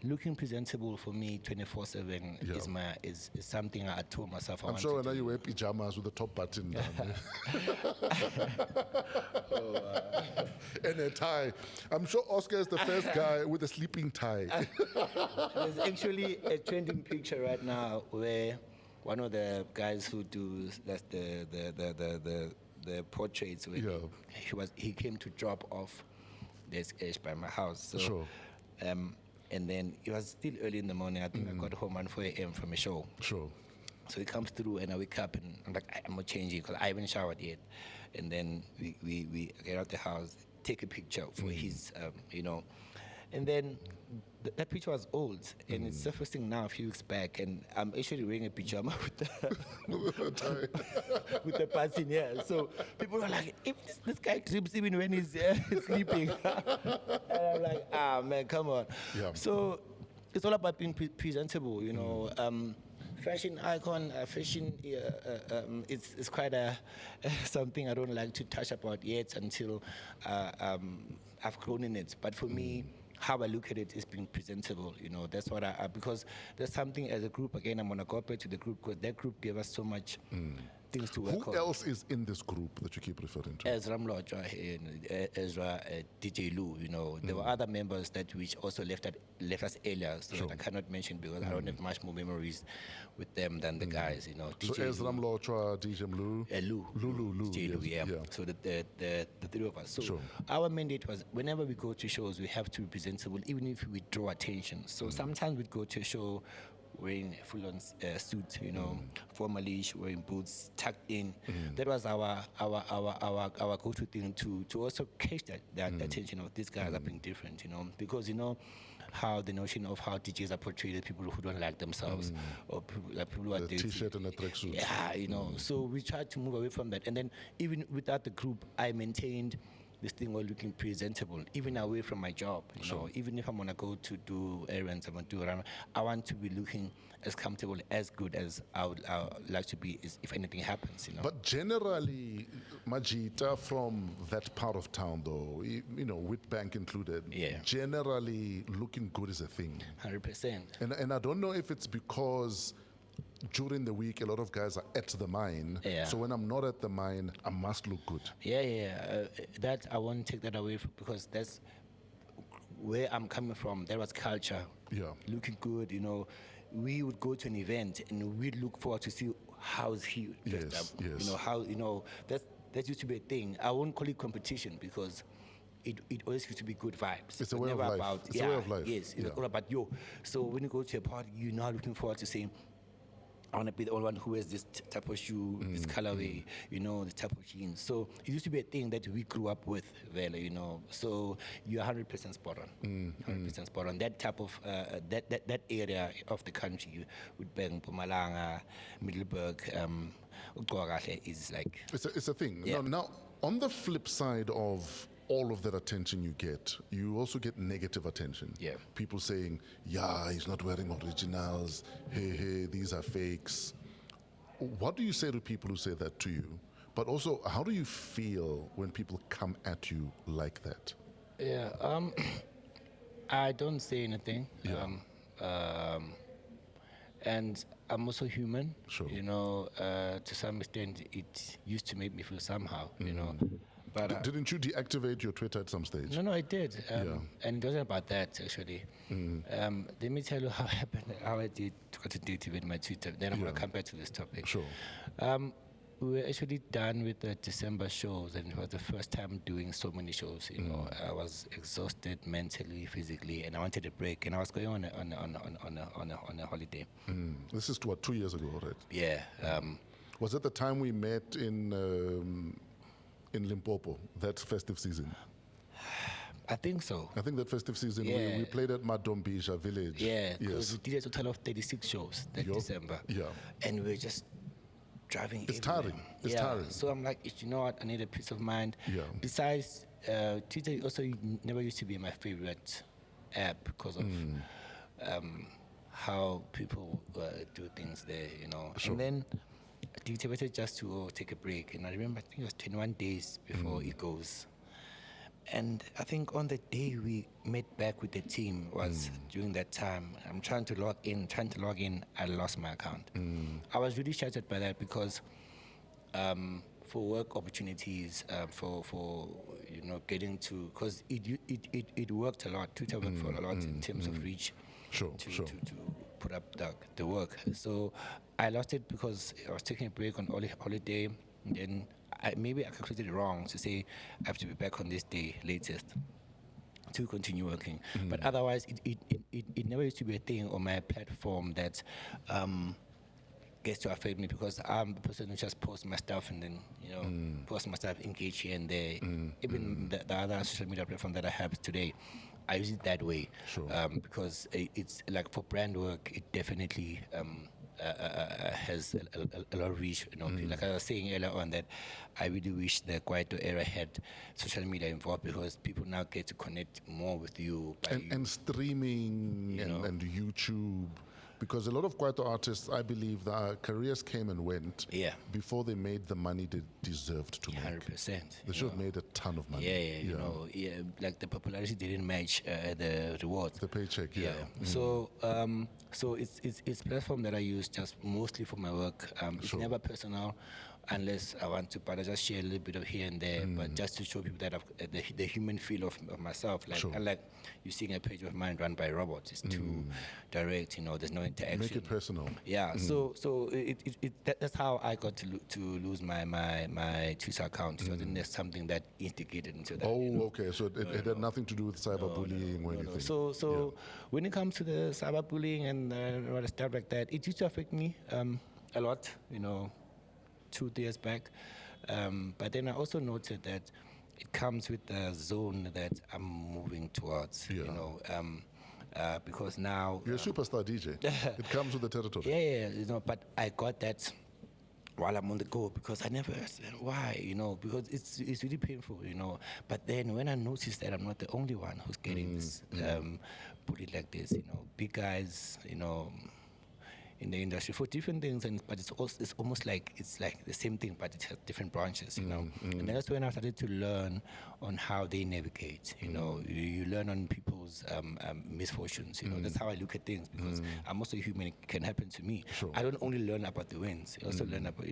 looking presentable for me 24/7 is something I told myself I I'm wanted sure to when you do. wear pajamas with the top button down. And a tie. I'm sure Oscar is the first guy with a sleeping tie. There's actually a trending picture right now where one of the guys who do that's the portraits where he came to drop off this edge by my house. So Sure. And then it was still early in the morning. I think I got home around 4 a.m. from a show. Sure. So he comes through and I wake up and I'm like, I'm gonna change it because I haven't showered yet. And then we get out the house, take a picture for his, you know. And then that picture was old and it's surfacing now a few weeks back. And I'm actually wearing a pajama with the, with the button, yeah. So people are like, if this guy trips even when he's sleeping. And I'm like, man, come on. Yeah. So it's all about being presentable, you know. Fashion icon, fashion, it's quite a something I don't like to touch about yet until I've grown in it. But for me, how I look at it is being presentable. That's what because there's something as a group. Again, I'm gonna go back to the group because that group gave us so much things to work on. Who else is in this group that you keep referring to? Ezra Mlotshwa and Ezra, DJ Lou, there were other members that which also left us earlier, so that I cannot mention because I don't have much more memories with them than the guys, So Ezra Mlotshwa, DJ Lou, Lou, DJ Lou, yes, yeah. So the three of us. So our mandate was whenever we go to shows, we have to be presentable, even if we draw attention. So sometimes we'd go to a show wearing a full-on suit, formally wearing boots tucked in. That was our go-to thing to also catch that attention of these guys are being different, because how the notion of how DJs are portrayed as people who don't like themselves or people who are dirty. T-shirt and a tracksuit. Yeah, so we tried to move away from that, and then even without the group, I maintained this thing while looking presentable, even away from my job. Even if I'm gonna go to do errands, I'm gonna do around, I want to be looking as comfortable, as good as I would like to be if anything happens. But generally, Majita from that part of town, though, Witbank included, generally looking good is a thing. 100%. And I don't know if it's because during the week, a lot of guys are at the mine. Yeah. So when I'm not at the mine, I must look good. That I won't take that away because that's where I'm coming from. There was culture. Yeah. Looking good, We would go to an event and we'd look forward to see how's he dressed up. Yes. How that used to be a thing. I won't call it competition because it always used to be good vibes. It's a way of life. It's a way of life. Yes, it's all about you. So when you go to a party, you're now looking forward to saying, I want to be the only one who wears this type of shoe, this colorway, this type of jeans. So it used to be a thing that we grew up with, Vela, So you're 100% spot on. 100% spot on. That type of, that area of the country, with Ben, Mpumalanga, Middelburg, is like... It's a thing. Yeah. Now, on the flip side of all of that attention you get, you also get negative attention. Yeah. People saying, he's not wearing originals. Hey, these are fakes. What do you say to people who say that to you? But also, how do you feel when people come at you like that? Yeah, I don't say anything. Yeah. And I'm also human. Sure. To some extent, it used to make me feel somehow, But didn't you deactivate your Twitter at some stage? No, I did. And it wasn't about that, actually. Let me tell you how I did got to deactivate my Twitter. Then I'm going to come back to this topic. Sure. We were actually done with the December shows, and it was the first time doing so many shows. I was exhausted mentally, physically, and I wanted a break. And I was going on a holiday. This is 2 years ago, right? Yeah. Was it the time we met in Limpopo, that festive season? I think so. I think that festive season, Yeah. we played at Madombisha village. Yeah, because Yes. we did a total of 36 shows that December. Yeah. And we were just driving It's everywhere. tiring. It's yeah. tiring. So I'm like, you know what, I need a peace of mind. Yeah. Besides, Twitter also never used to be my favorite app because of how people do things there, Sure. And then I decided just to take a break. And I remember, I think it was 21 days before it goes. And I think on the day we met back with the team was during that time. I'm trying to log in, I lost my account. I was really shattered by that because for work opportunities, for getting to, because it worked a lot. Twitter worked for a lot in terms of reach. Sure. To put up the work. So I lost it because I was taking a break on holiday. And then maybe I calculated it wrong to say I have to be back on this day latest to continue working. But otherwise, it never used to be a thing on my platform that gets to affect me because I'm the person who just posts my stuff and then, post my stuff, engage here and there. Even the other social media platform that I have today, I use it that way. Sure. Because it's like for brand work, it definitely has a lot of reach. Like I was saying earlier on, that I really wish the Kwaito era had social media involved because people now get to connect more with you. And streaming and YouTube. Because a lot of Kwaito artists, I believe, their careers came and went Yeah. before they made the money they deserved to make. 100%. They should have made a ton of money. Like the popularity didn't match the rewards. The paycheck, yeah. So, so it's platform that I use just mostly for my work. It's never personal, unless I want to, but I just share a little bit of here and there, but just to show people that I've, the human feel of myself. Like, unlike you seeing a page of mine run by robots, it's too direct. There's no interaction. Make it personal. Yeah. So that's how I got to lose my Twitter account. So I think there's something that instigated into that. Oh, okay. So it had nothing to do with cyberbullying or anything. So when it comes to the cyberbullying and all the stuff like that, it used to affect me a lot. 2 years back, but then I also noted that it comes with the zone that I'm moving towards. Because now you're a superstar DJ. It comes with the territory. Yeah. But I got that while I'm on the go, because I never understand why, because it's really painful, But then when I noticed that I'm not the only one who's getting this bullied like this, big guys, in the industry for different things, but it's almost like it's like the same thing, but it has different branches, And that's when I started to learn on how they navigate. You learn on people's misfortunes. That's how I look at things, because I'm also human. It can happen to me. Sure. I don't only learn about the wins. I also learn about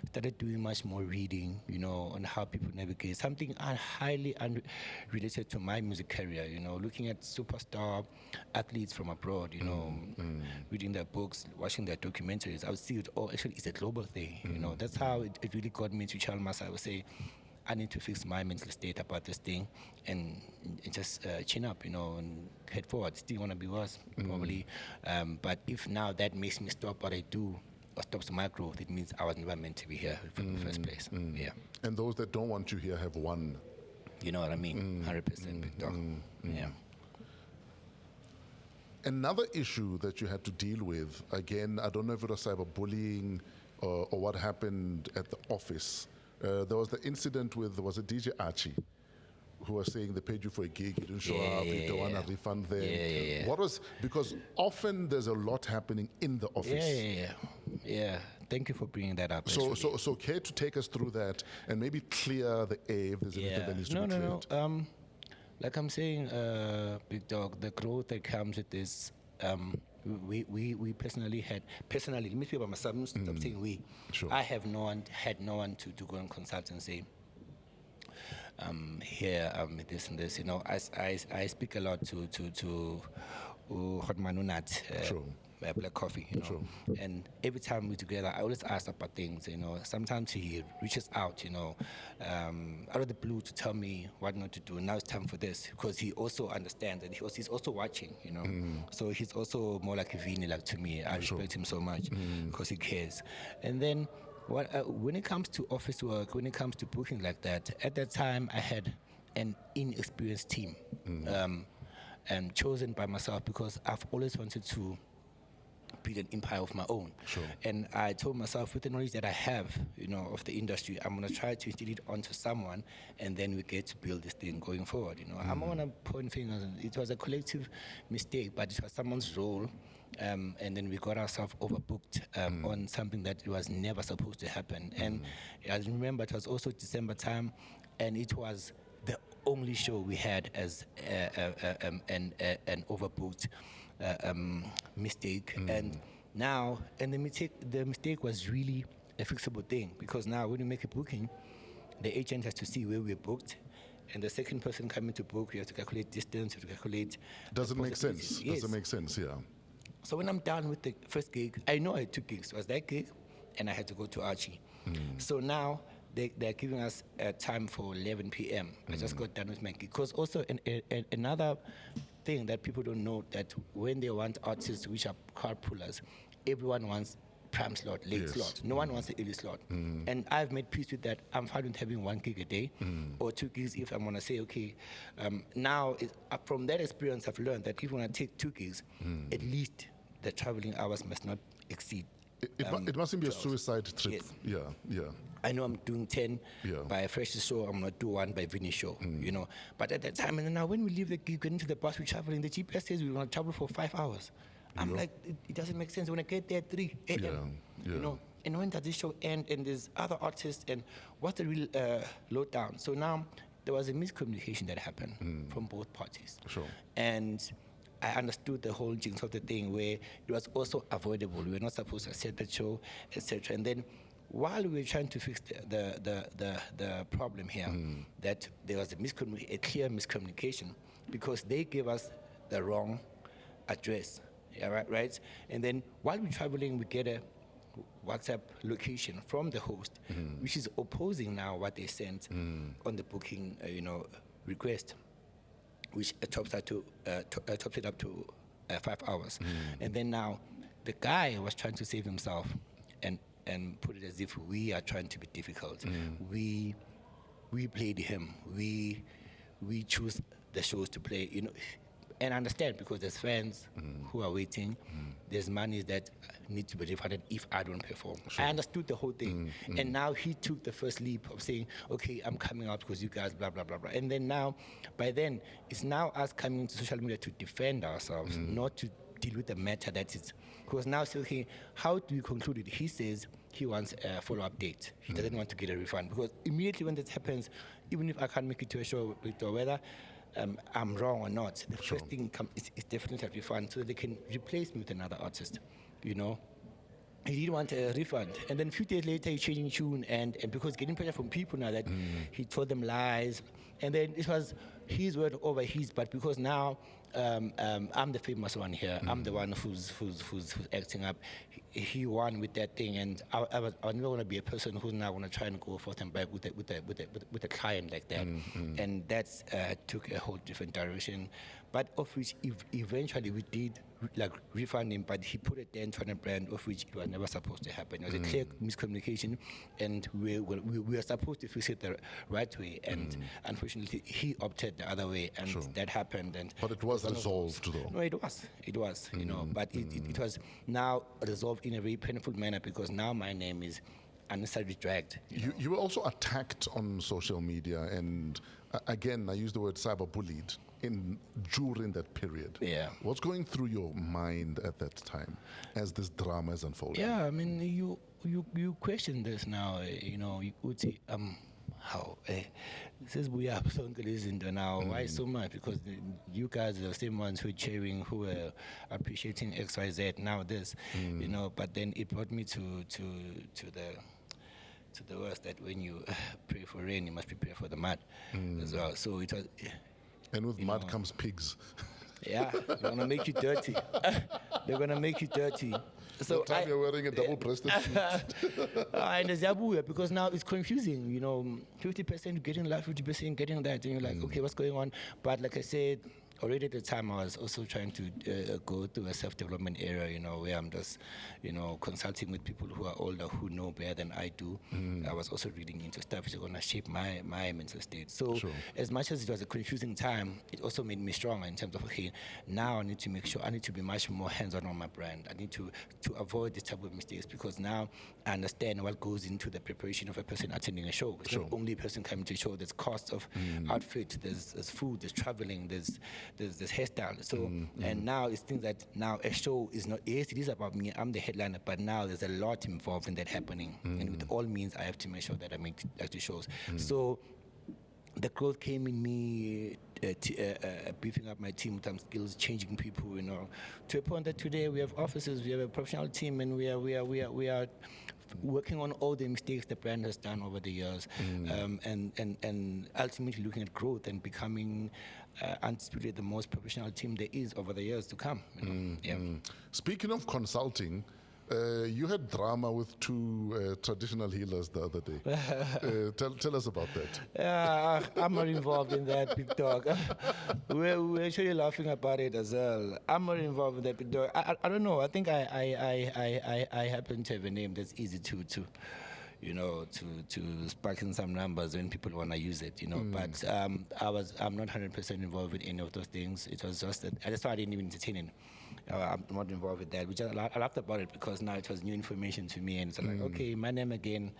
started doing much more reading. On how people navigate. Something highly unrelated to my music career. Looking at superstar athletes from abroad. Reading their books, watching their documentaries, I would see it all. Actually, it's a global thing. That's how it really got me to challenge myself. I would say, I need to fix my mental state about this thing and just chin up, and head forward. Still want to be worse, probably. But if now that makes me stop what I do or stops my growth, it means I was never meant to be here in the first place. Yeah. And those that don't want you here have won. You know what I mean? 100% big dog. Yeah. Another issue that you had to deal with, again, I don't know if it was cyberbullying or what happened at the office. There was the incident with, was it DJ Archie, who was saying they paid you for a gig, you didn't show up, you don't want to refund them. What was, because often there's a lot happening in the office. Yeah. Thank you for bringing that up. So care to take us through that and maybe clear the air if there's anything that needs to be cleared. No. Like I'm saying, Big Dog, the growth that comes with this, we personally had, let me speak about myself, I'm saying we. Sure. I have had no one to go and consult and say, here, this and this, I speak a lot to Hotman Unat, Sure. Black Coffee, Sure. And every time we're together, I always ask about things, Sometimes he reaches out, out of the blue to tell me what not to do. Now it's time for this, because he also understands that he's also watching, So he's also more like a Vini, like to me. I respect him so much because he cares. And then when it comes to office work, when it comes to booking like that, at that time I had an inexperienced team, and chosen by myself because I've always wanted to build an empire of my own. Sure. And I told myself, with the knowledge that I have, of the industry, I'm going to try to instill it onto someone, and then we get to build this thing going forward. I'm going to point fingers. It was a collective mistake, but it was someone's role. And then we got ourselves overbooked on something that was never supposed to happen. And I remember it was also December time, and it was the only show we had as an overbooked mistake. And the mistake was really a fixable thing, because now when you make a booking, the agent has to see where we're booked, and the second person coming to book, you have to calculate distance, you have to calculate. Doesn't make sense. Yes. Doesn't make sense, yeah. So when I'm done with the first gig, I know I had 2 gigs. It was that gig, and I had to go to Archie. So now they're giving us time for 11 p.m. I just got done with my gig. Because also another thing that people don't know, that when they want artists which are car pullers, everyone wants prime slot, late slot. No one wants the early slot. And I've made peace with that. I'm fine with having 1 gig a day or 2 gigs if I'm going to say, okay, now from that experience, I've learned that if you want to take 2 gigs, at least the traveling hours must not exceed. It mustn't be a suicide trip. Yes. Yeah. I know I'm doing 10 by a fresh show, I'm going to do 1 by Vinny show, But at that time, and now when we leave the gig, get into the bus, we're traveling, the GPS says we want to travel for 5 hours. I'm like, it doesn't make sense. When I get there at 3 a.m., Yeah. you know, and when does this show end? And there's other artists, and what's the real lowdown? So now there was a miscommunication that happened from both parties. Sure. And I understood the whole jinx of the thing where it was also avoidable. We were not supposed to set the show, etc. And then while we were trying to fix the problem here, that there was a clear miscommunication because they gave us the wrong address. Yeah, right? And then while we're traveling, we get a WhatsApp location from the host, which is opposing now what they sent on the booking, request, which tops it up to 5 hours. And then now the guy was trying to save himself and put it as if we are trying to be difficult. We played him. We choose the shows to play, and I understand because there's fans who are waiting. There's money that need to be refunded if I don't perform. Sure. I understood the whole thing. And now he took the first leap of saying, okay, I'm coming out because you guys blah, blah, blah, blah. And then now, by then, it's now us coming to social media to defend ourselves, not to deal with the matter that is. Because now, okay, how do we conclude it? He says he wants a follow-up date. He doesn't want to get a refund. Because immediately when this happens, even if I can't make it to a show, whether I'm wrong or not, the first thing is definitely a refund so that they can replace me with another artist, He didn't want a refund. And then a few days later, he's changing tune, and because getting pressure from people now that he told them lies. And then it was his word over his, but because now I'm the famous one here, I'm the one who's acting up. He won with that thing, and I was never going to be a person who's now going to try and go forth and back with a client like that. And that's took a whole different direction. But of which eventually we did refund him, but he put a dent on a brand of which it was never supposed to happen. It was a clear miscommunication, and we were supposed to fix it the right way, and unfortunately he opted the other way, and that happened. But it was resolved, though. No, it was, but it was now resolved in a very painful manner because now my name is unnecessarily dragged. You were also attacked on social media, and again, I use the word cyberbullied during that period. Yeah. What's going through your mind at that time as this drama is unfolding? Yeah, I mean, you question this now, you would say, how? Says we are now. Why so much? Because you guys are the same ones who are cheering, who are appreciating XYZ. Now this, But then it brought me to the worst that when you pray for rain, you must prepare for the mud as well. So it was. And with mud comes pigs. Yeah, they're gonna make you dirty. They're gonna make you dirty. So that time you're wearing a double-breasted suit. And there's Yabu because now it's confusing. 50% getting life, 50% getting that, and you're like, okay, what's going on? But like I said, already at the time I was also trying to go through a self-development area, where I'm just, consulting with people who are older, who know better than I do. I was also reading into stuff which is going to shape my mental state. So as much as it was a confusing time, it also made me stronger in terms of, okay, now I need to make sure, I need to be much more hands-on on my brand. I need to avoid this type of mistakes because now I understand what goes into the preparation of a person attending a show. It's not only a person coming to a show, there's cost of outfit, there's food, there's traveling, there's hairstyle. So and now it's things that now a show is not, yes, it is about me, I'm the headliner, but now there's a lot involved in that happening. And with all means I have to make sure that I make the shows. So the growth came in me beefing up my team with some skills, changing people, to a point that today we have offices, we have a professional team, and we are working on all the mistakes the brand has done over the years, and ultimately looking at growth and becoming undisputed the most professional team there is over the years to come. Speaking of consulting, you had drama with two traditional healers the other day. Tell us about that. I'm not involved in that, big dog. We're actually laughing about it as well. I'm not involved in that, big dog. I don't know. I think I happen to have a name that's easy to spark in some numbers when people want to use it, But I'm not 100% involved with any of those things. It was just that that's why I didn't even entertain it. I'm not involved with that. I laughed about it because now it was new information to me, and it's like, okay, my name again,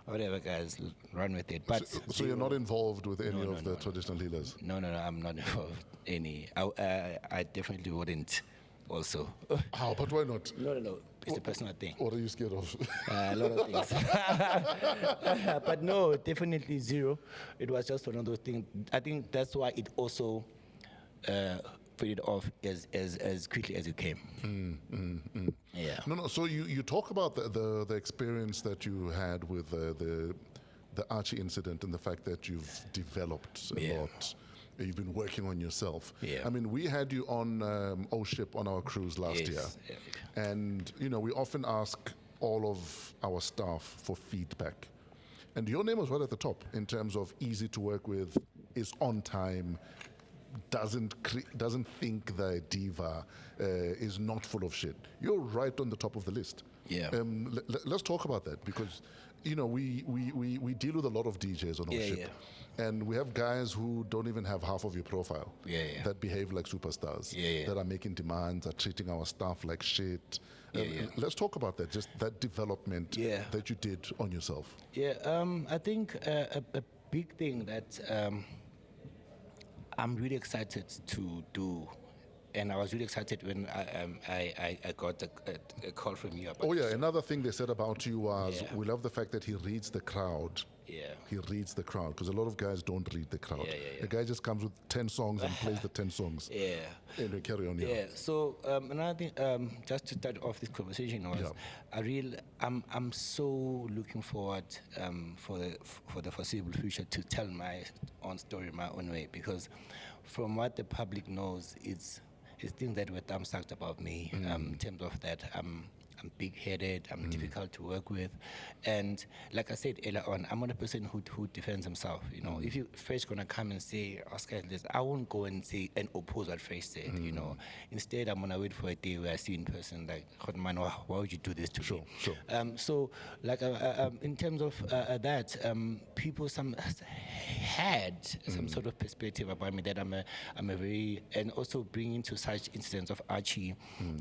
whatever, guys, run with it. But so you're not involved with any of the traditional healers? No, I'm not involved with any. I definitely wouldn't. also. How? But why not? No. It's a personal thing. What are you scared of? A lot of things. But no, definitely zero. It was just one of those things. I think that's why it also faded off as quickly as it came. Yeah. No. So you talk about the experience that you had with the Archie incident and the fact that you've developed a lot. You've been working on yourself. Yeah. I mean, we had you on O-Ship on our cruise last year. And, we often ask all of our staff for feedback. And your name was right at the top in terms of easy to work with, is on time, doesn't think the diva, is not full of shit. You're right on the top of the list. Yeah. Let's talk about that because, we deal with a lot of DJs on O-Ship. Yeah. And we have guys who don't even have half of your profile. That behave like superstars. That are making demands, are treating our staff like shit. Let's talk about that, just that development that you did on yourself. I think a big thing that I'm really excited to do, and I was really excited when I got a call from you about Another thing they said about you was, we love the fact that he reads the crowd. He reads the crowd, because a lot of guys don't read the crowd. The guy just comes with 10 songs and plays the 10 songs. And we carry on. So another thing, just to start off this conversation was, I'm so looking forward for the foreseeable future to tell my own story my own way, because from what the public knows, it's things that were thumbsucked about me in terms of that I'm big-headed, I'm difficult to work with, and like I said earlier on, I'm not a person who defends himself. If you first gonna come and say Oscar is this, I won't go and say and oppose what Fresh said. Instead, I'm gonna wait for a day where I see in person like, man, why would you do this to me? Sure. So like in terms of that, people had some sort of perspective about me that I'm a very, and also bringing to such incidents of Archie,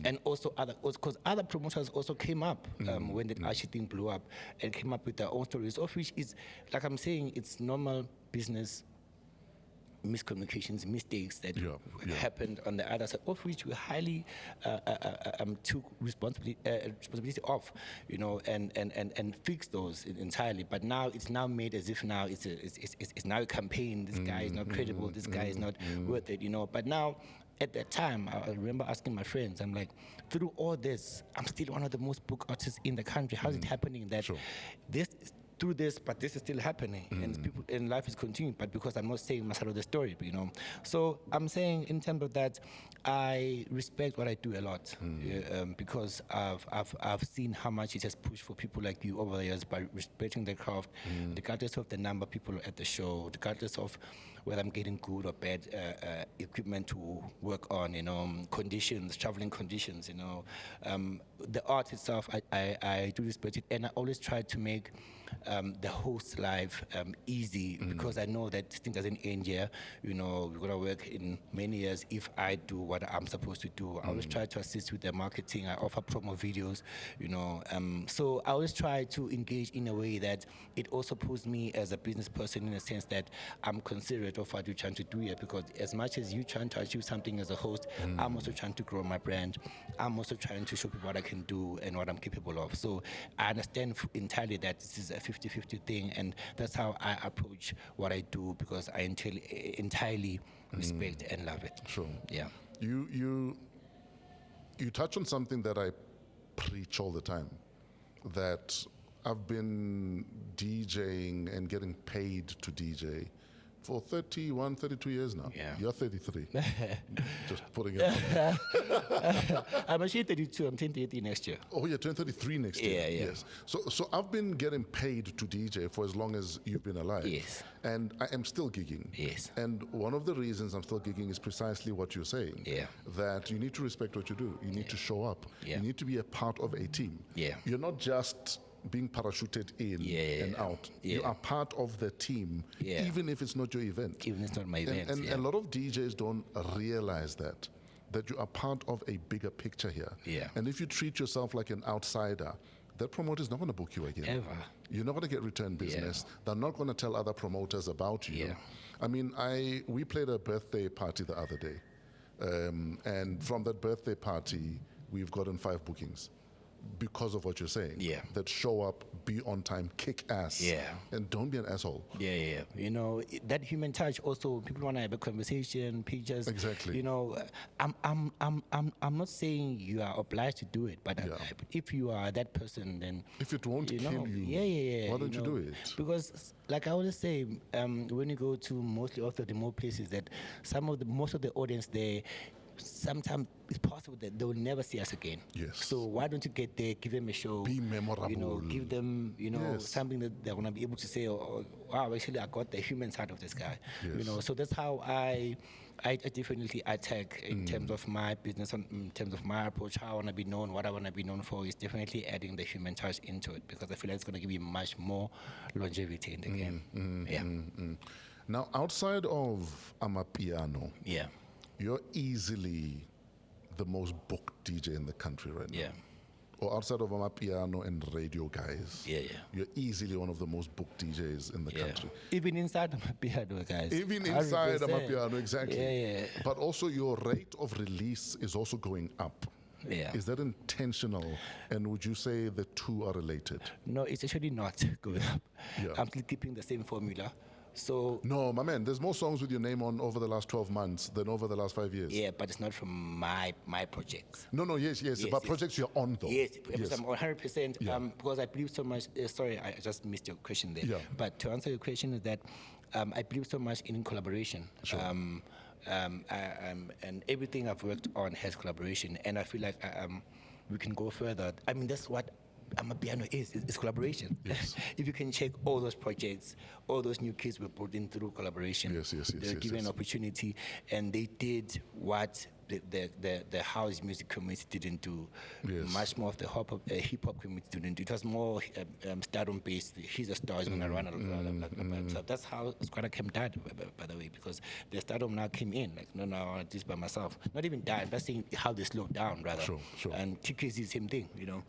and also because other promoters also came up when the Archie thing blew up and came up with their own stories, of which is, like I'm saying, it's normal business miscommunications, mistakes that happened on the other side, of which we highly took responsibility of, and fix those entirely. But now it's now made as if now it's now a campaign. This guy is not credible. This guy is not worth it. But now, at that time, I remember asking my friends, I'm like, through all this, I'm still one of the most booked artists in the country. How is it happening that through this, but this is still happening, and life is continuing, but because I'm not saying my side of the story, So I'm saying, in terms of that, I respect what I do a lot, because I've seen how much it has pushed for people like you over the years by respecting the craft, regardless of the number of people at the show, regardless of whether I'm getting good or bad equipment to work on, conditions, traveling conditions, the art itself, I do respect it, and I always try to make the host life easy, because I know that this thing doesn't end here. We're gonna work in many years if I do what I'm supposed to do. I always try to assist with the marketing. I offer promo videos, so I always try to engage in a way that it also puts me as a business person in a sense that I'm considerate of what you're trying to do here, because as much as you're trying to achieve something as a host, I'm also trying to grow my brand. I'm also trying to show people what I can do and what I'm capable of. So I understand entirely that this is a 50-50 thing, and that's how I approach what I do, because I entirely respect and love it. Sure. Yeah. You touch on something that I preach all the time, that I've been DJing and getting paid to DJ for 31, 32 years now. Yeah. You're 33. Just putting it out there. I'm actually 32. I'm 33 next year. Oh, you're turning 33 next year. Yeah. Yes. So I've been getting paid to DJ for as long as you've been alive. Yes. And I am still gigging. Yes. And one of the reasons I'm still gigging is precisely what you're saying. Yeah. That you need to respect what you do. You need to show up. Yeah. You need to be a part of a team. Yeah. You're not just being parachuted in and out. Yeah. You are part of the team, even if it's not your event. Even if it's not my event. And a lot of DJs don't realize that you are part of a bigger picture here. Yeah. And if you treat yourself like an outsider, that promoter is not going to book you again. Ever. You're not going to get return business. They're not going to tell other promoters about you. Yeah. I mean, we played a birthday party the other day. And from that birthday party, we've gotten 5 bookings because of what you're saying. Yeah. That show up, be on time, kick ass. Yeah. And don't be an asshole. Yeah. You know, that human touch also, people want to have a conversation, pictures. Exactly. You know, I'm not saying you are obliged to do it, but if you are that person, then If it won't kill you, yeah. why don't you do it? Because, like I always say, when you go to mostly off the remote places, that most of the audience there, sometimes it's possible that they will never see us again. Yes. So why don't you get there, give them a show, Be memorable. you know, give them, you know, Yes. something that they're gonna be able to say, oh, wow, actually I got the human side of this guy. You Yes. know, so that's how I definitely attack in terms of my business, in terms of my approach, how I want to be known, what I want to be known for is definitely adding the human touch into it, because I feel like it's going to give you much more longevity in the game. Now, outside of Amapiano, Yeah. you're easily the most booked DJ in the country right now. Yeah. Or outside of Amapiano and radio guys. Yeah. You're easily one of the most booked DJs in the country. Even inside my piano, guys. Even inside 100%. Amapiano, exactly. Yeah. But also your rate of release is also going up. Yeah. Is that intentional? And would you say the two are related? No, it's actually not going up. Yeah. I'm still keeping the same formula. So No, my man, there's more songs with your name on over the last 12 months than over the last 5 years. yeah, but it's not from my projects. No, yes. Yes, But yes. projects you're on though. Yes, because I'm 100%. Yeah. Because I believe so much. Sorry, I just missed your question there. Yeah. But to answer your question is that I believe so much in collaboration. Sure. And everything I've worked on has collaboration, and I feel like we can go further. I mean, that's what Amapiano is. It's collaboration. Yes. If you can check all those projects, all those new kids were brought in through collaboration. Yes, They were given yes. an opportunity, and they did what the house music community didn't do. Yes. Much more of the hip hop community didn't do. It was more stardom based. He's a star, he's gonna run. So that's how Squatter came died, by the way, because the stardom now came in. Like, no, I want this by myself. Not even died, but seeing how they slowed down, rather. Sure. And TK is the same thing, you know.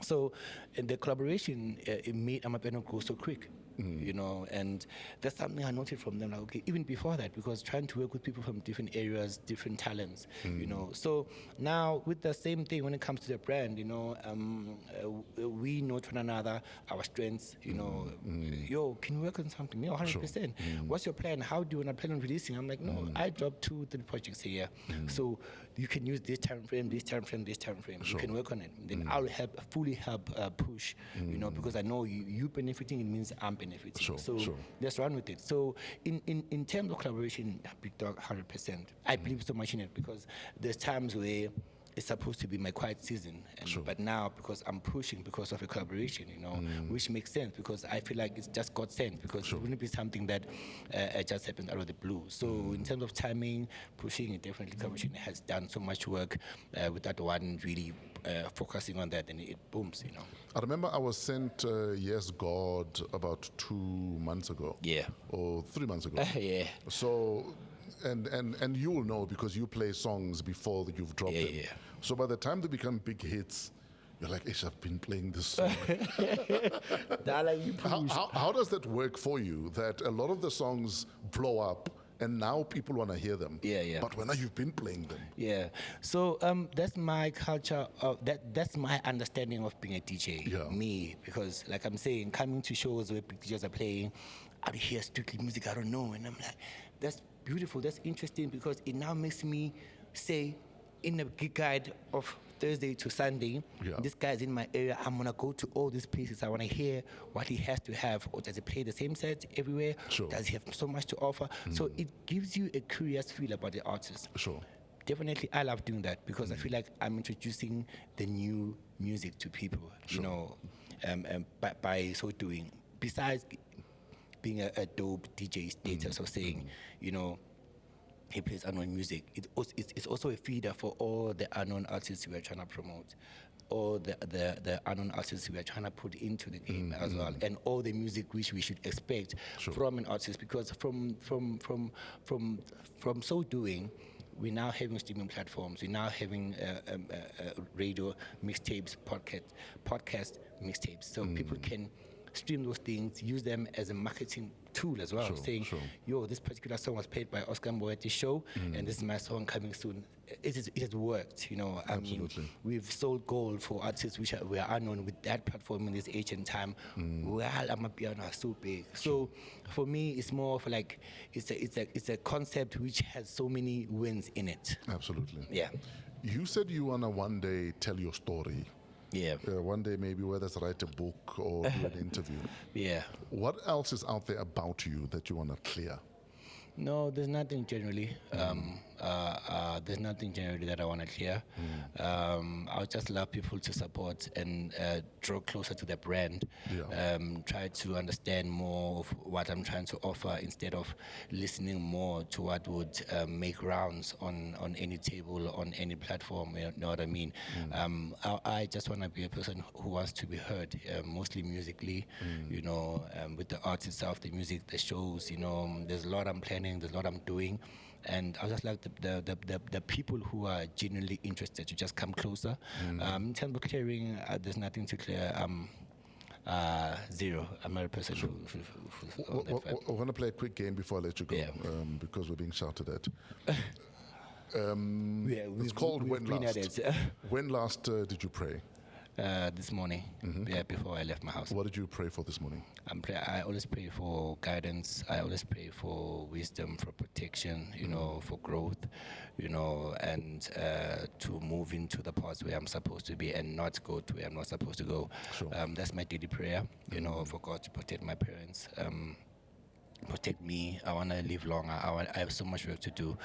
So the collaboration, it made Amapiano go so quick. You know, and that's something I noted from them. Like, okay, even before that, because trying to work with people from different areas, different talents, you know. So now with the same thing when it comes to the brand, you know, we know to one another our strengths. You know, yo, can we work on something? You know, 100%. What's your plan? How do you want to plan on releasing? I'm like, no, I dropped 2-3 projects a year, so you can use this time frame, this time frame, this time frame. You can work on it. Then I'll fully help push. You know, because I know you benefiting, it means I'm benefiting. So let's run with it. So in terms of collaboration, Big Dog, 100%. I believe so much in it, because there's times where it's supposed to be my quiet season, but now because I'm pushing because of a collaboration, you know, which makes sense, because I feel like it's just God sent, because it wouldn't be something that just happened out of the blue. So in terms of timing, pushing, it definitely collaboration has done so much work without one really focusing on that, and it booms, you know. I remember I was sent Yes God about 2 months ago. Yeah. Or 3 months ago. Yeah. So, and you will know because you play songs before you've dropped them. Yeah. So by the time they become big hits, you're like, Ish, I've been playing this song. How does that work for you, that a lot of the songs blow up and now people want to hear them? Yeah. But when you've been playing them? Yeah. So that's my culture. That's my understanding of being a DJ. Yeah. Me, because like I'm saying, coming to shows where big DJs are playing, I hear strictly music I don't know, and I'm like, that's beautiful. That's interesting, because it now makes me say, in the gig guide of Thursday to Sunday, this guy's in my area. I'm gonna go to all these places. I wanna hear what he has to have. Or does he play the same set everywhere? Sure. Does he have so much to offer? So it gives you a curious feel about the artist. Sure. Definitely, I love doing that, because I feel like I'm introducing the new music to people. You know, by so doing. Besides being a dope DJ status or saying, you know, he plays unknown music, it's also a feeder for all the unknown artists we are trying to promote, all the unknown artists we are trying to put into the game as well, and all the music which we should expect from an artist, because from so doing, we're now having streaming platforms, we're now having radio mixtapes, podcast mixtapes, so people can stream those things, use them as a marketing tool as well, saying, yo, this particular song was played by Oscar Mbo at the show, and this is my song coming soon. It has worked, you know. I mean, we've sold gold for artists which we are unknown with that platform in this age and time. Well, I'm a piano so big. So for me, it's more of like it's a concept which has so many wins in it. Absolutely. Yeah. You said you wanna one day tell your story. Yeah. One day maybe whether it's write a book or do an interview. Yeah. What else is out there about you that you wanna clear? No, there's nothing generally. There's nothing generally that I want to clear. I would just love people to support and draw closer to the brand. Try to understand more of what I'm trying to offer instead of listening more to what would make rounds on any table, on any platform. You know what I mean? I just want to be a person who wants to be heard, mostly musically. You know, with the art itself, the music, the shows. You know, there's a lot I'm planning. There's a lot I'm doing, and I just like the people who are genuinely interested to just come closer. In terms of clearing, there's nothing to clear. Zero. I'm not a person who we're going to play a quick game before I let you go, because we're being shouted at. It's called When Last. When last did you pray? This morning, before I left my house. What did you pray for this morning? I always pray for guidance. I always pray for wisdom, for protection, you know, for growth, you know, and to move into the paths where I'm supposed to be and not go to where I'm not supposed to go. That's my daily prayer, you know, for God to protect my parents. Protect me. I want to live longer. I have so much work to do.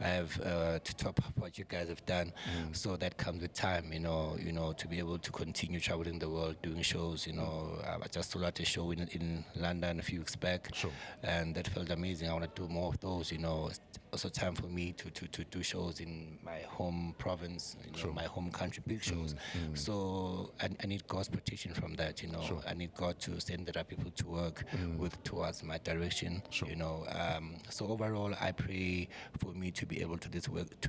I have to top up what you guys have done. So that comes with time, you know, to be able to continue traveling the world, doing shows. You know, I just sold out a show in London a few weeks back, and that felt amazing. I want to do more of those. You know, it's also time for me to do shows in my home province, you know, my home country, big shows. So I need God's protection from that. You know, I need God to send the right people to work with towards my direction. You know, so overall, I pray for me to be able to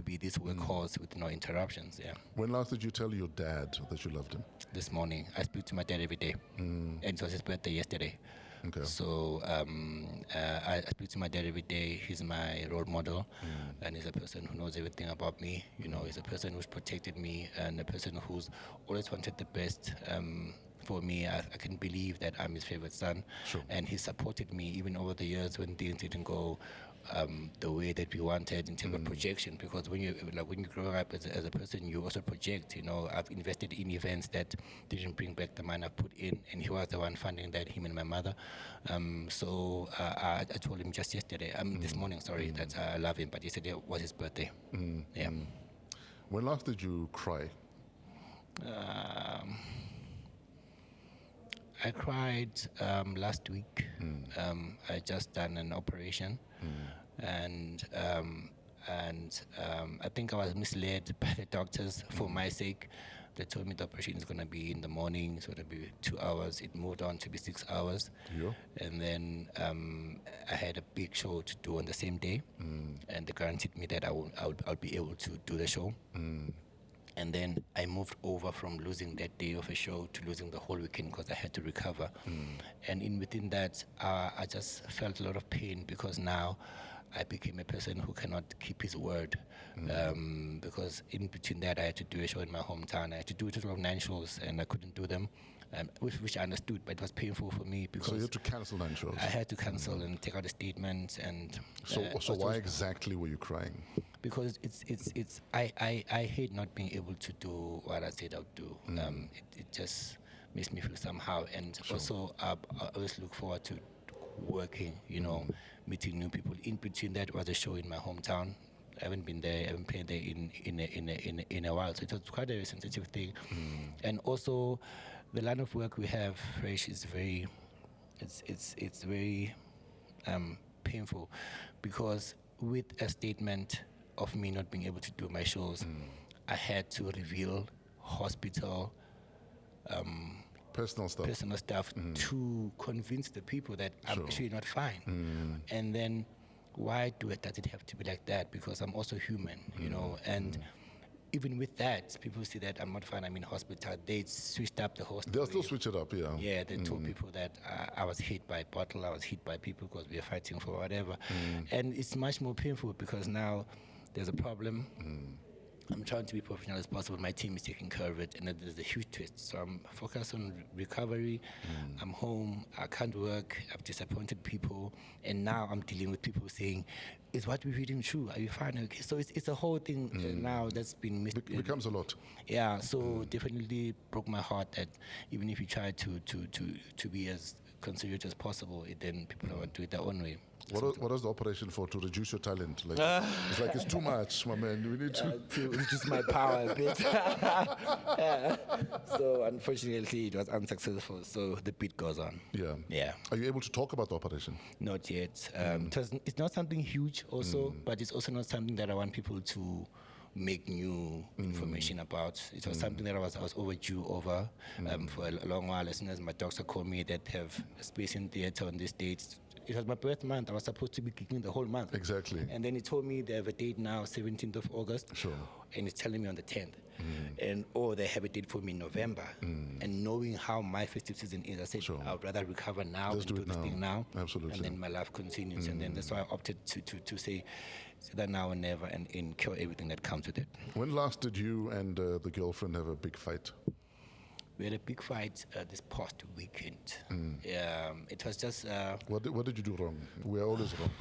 be this workhorse with no interruptions. Yeah. When last did you tell your dad that you loved him? This morning. I speak to my dad every day, and it was his birthday yesterday. Okay. So I speak to my dad every day. He's my role model, and he's a person who knows everything about me. You know, he's a person who's protected me and a person who's always wanted the best. For me, I can believe that I'm his favorite son, and he supported me even over the years when things didn't go the way that we wanted in terms of projection. Because when you grow up as a person, you also project. You know, I've invested in events that didn't bring back the money I put in, and he was the one funding that, him and my mother. So I told him just yesterday, this morning, sorry, that I love him. But yesterday was his birthday. Yeah. When last did you cry? I cried last week. I just done an operation, and I think I was misled by the doctors for my sake. They told me the operation is going to be in the morning, so it'll be 2 hours. It moved on to be 6 hours, and then I had a big show to do on the same day, and they guaranteed me that I'll be able to do the show. And then I moved over from losing that day of a show to losing the whole weekend because I had to recover. And within that, I just felt a lot of pain because now I became a person who cannot keep his word. Because in between that, I had to do a show in my hometown. I had to do a total of 9 shows, and I couldn't do them. Which I understood, but it was painful for me because so you had to cancel 9 shows. I had to cancel and take out a statement. And so why exactly were you crying? Because I hate not being able to do what I said I would do. It just makes me feel somehow, and also I always look forward to working. You know, meeting new people. In between that was a show in my hometown. I haven't been there. I haven't played there in a while. So it was quite a sensitive thing, and also. The line of work we have, Fresh, is very, it's very painful because with a statement of me not being able to do my shows, I had to reveal hospital personal stuff to convince the people that I'm actually not fine. And then why does it have to be like that? Because I'm also human, you know, and even with that, people see that I'm not fine, I'm in hospital. They switched up the hospital. They'll still switch it up, yeah. Yeah, they told people that I was hit by a bottle, I was hit by people because we are fighting for whatever. And it's much more painful because now there's a problem. I'm trying to be professional as possible. My team is taking care of it, and then there's a huge twist. So I'm focused on recovery. I'm home. I can't work. I've disappointed people, and now I'm dealing with people saying, "Is what we're reading true? Are you fine?" Okay, so it's a whole thing now that's been missed. It becomes a lot. Yeah, so definitely broke my heart that even if you try to be as considerate as possible, then people want to do it their own way. What is the operation for to reduce your talent? Like, it's like it's too much, my man. We need to reduce my power a bit. Yeah. So unfortunately, it was unsuccessful. So the beat goes on. Yeah. Are you able to talk about the operation? Not yet. It's not something huge, also, but it's also not something that I want people to make new information about. It was something that I was overdue over for a long while. As soon as my doctor called me that have a space in theater on this date. It was my birth month. I was supposed to be kicking the whole month. Exactly. And then he told me they have a date now, 17th of August. Sure. And it's telling me on the 10th. And they have a date for me in November. And knowing how my festive season is, I said, I would rather recover now and do this thing now. Absolutely. And then my life continues. And then that's why I opted to say that now and never and incur everything that comes with it. When last did you and the girlfriend have a big fight? We had a big fight this past weekend. It was just... What did you do wrong? We're always wrong.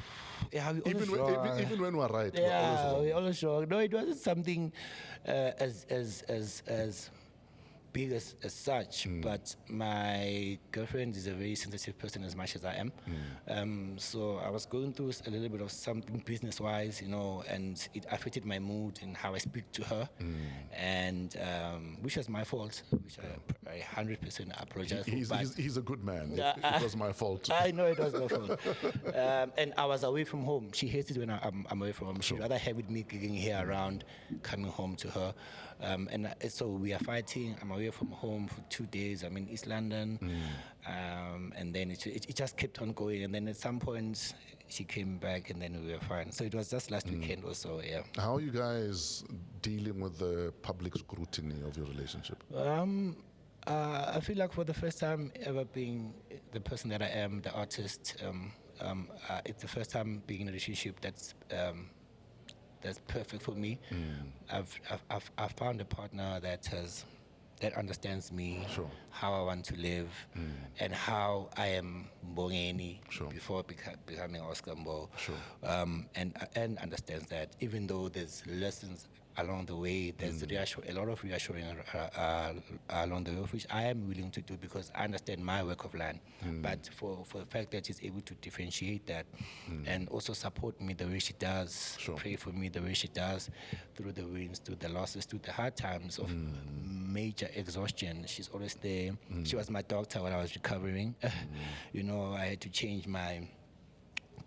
Yeah, we even always wrong. Even when we're right, yeah, we're always wrong. No, it wasn't something as big as such, but my girlfriend is a very sensitive person as much as I am. So I was going through a little bit of something business-wise, and it affected my mood and how I speak to her, and which was my fault, which I 100% apologize for. He's a good man. It was my fault. I know it was my fault. And I was away from home. She hates it when I'm away from home. She'd rather have with me gigging here around, coming home to her. So we are fighting. I'm away from home for 2 days. I'm in East London. And then it just kept on going. And then at some point, she came back and then we were fine. So it was just last weekend or so, yeah. How are you guys dealing with the public scrutiny of your relationship? I feel like for the first time ever being the person that I am, the artist, it's the first time being in a relationship that's perfect for me. I've found a partner that understands me, how I want to live, and how I am Mbongeni before becoming Oscar Mbo, and understands that even though there's lessons along the way, there's a lot of reassuring along the way, which I am willing to do because I understand my work of land. But for the fact that she's able to differentiate that and also support me the way she does, pray for me the way she does, through the wins, through the losses, through the hard times of major exhaustion, she's always there. She was my doctor while I was recovering. I had to change my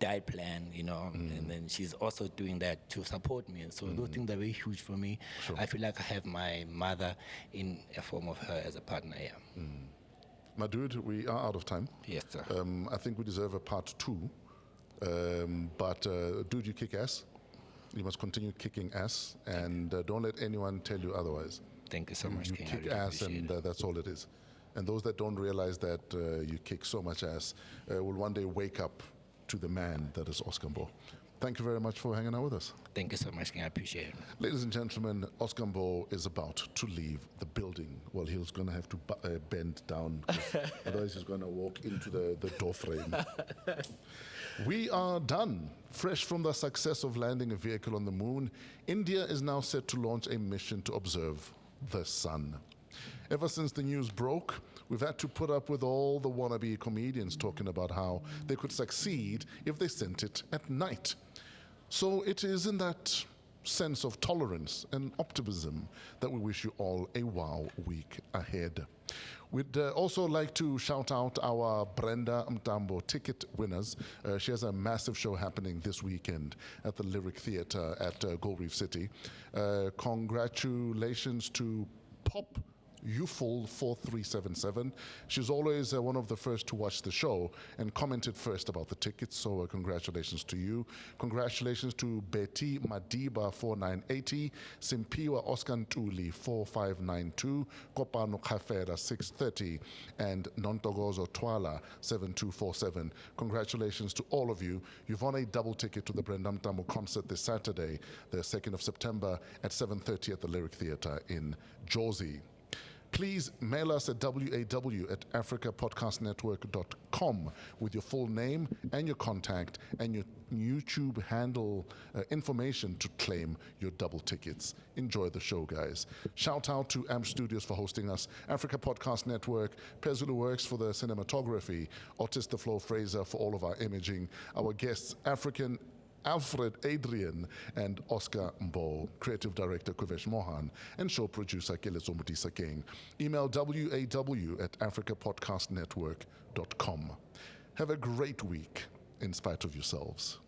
diet plan, and then she's also doing that to support me. And so those things are very huge for me. I feel like I have my mother in a form of her as a partner, yeah. My dude, we are out of time. Yes, sir. I think we deserve a part 2. But dude, you kick ass. You must continue kicking ass, and don't let anyone tell you otherwise. Thank you so much, You King. kick ass, and that's all it is. And those that don't realize that you kick so much ass will one day wake up to the man that is Oscar Mbo. Thank you very much for hanging out with us. Thank you so much, King. I appreciate it. Ladies and gentlemen, Oscar Mbo is about to leave the building. Well, he's going to have to bend down, otherwise he's going to walk into the door frame. We are done. Fresh from the success of landing a vehicle on the moon, India is now set to launch a mission to observe the sun. Ever since the news broke, we've had to put up with all the wannabe comedians talking about how they could succeed if they sent it at night. So it is in that sense of tolerance and optimism that we wish you all a WAW week ahead. We'd also like to shout out our Brenda Mtambo ticket winners. She has a massive show happening this weekend at the Lyric Theatre at Gold Reef City. Congratulations to Pop Uful4377. She's always one of the first to watch the show and commented first about the tickets, so congratulations to you. Congratulations to Betty Madiba 4980, Simpiwa Oscar Ntuli 4592, Kopano Khafera 630, and Nontogozo Twala 7247. Congratulations to all of you. You've won a double ticket to the Brendam Tamu concert this Saturday, the 2nd of September at 7:30 at the Lyric Theatre in Jersey. Please mail us at waw@africapodcastnetwork.com with your full name and your contact and your YouTube handle information to claim your double tickets. Enjoy the show, guys. Shout out to AMP Studios for hosting us, Africa Podcast Network, Pezulu Works for the cinematography, Otis the Flow Fraser for all of our imaging, our guests, Alfred Adriaan and Oscar Mbo, creative director Kuvesh Mohan, and show producer Kelezo Mutisa King. Email waw@africapodcastnetwork.com. Have a great week in spite of yourselves.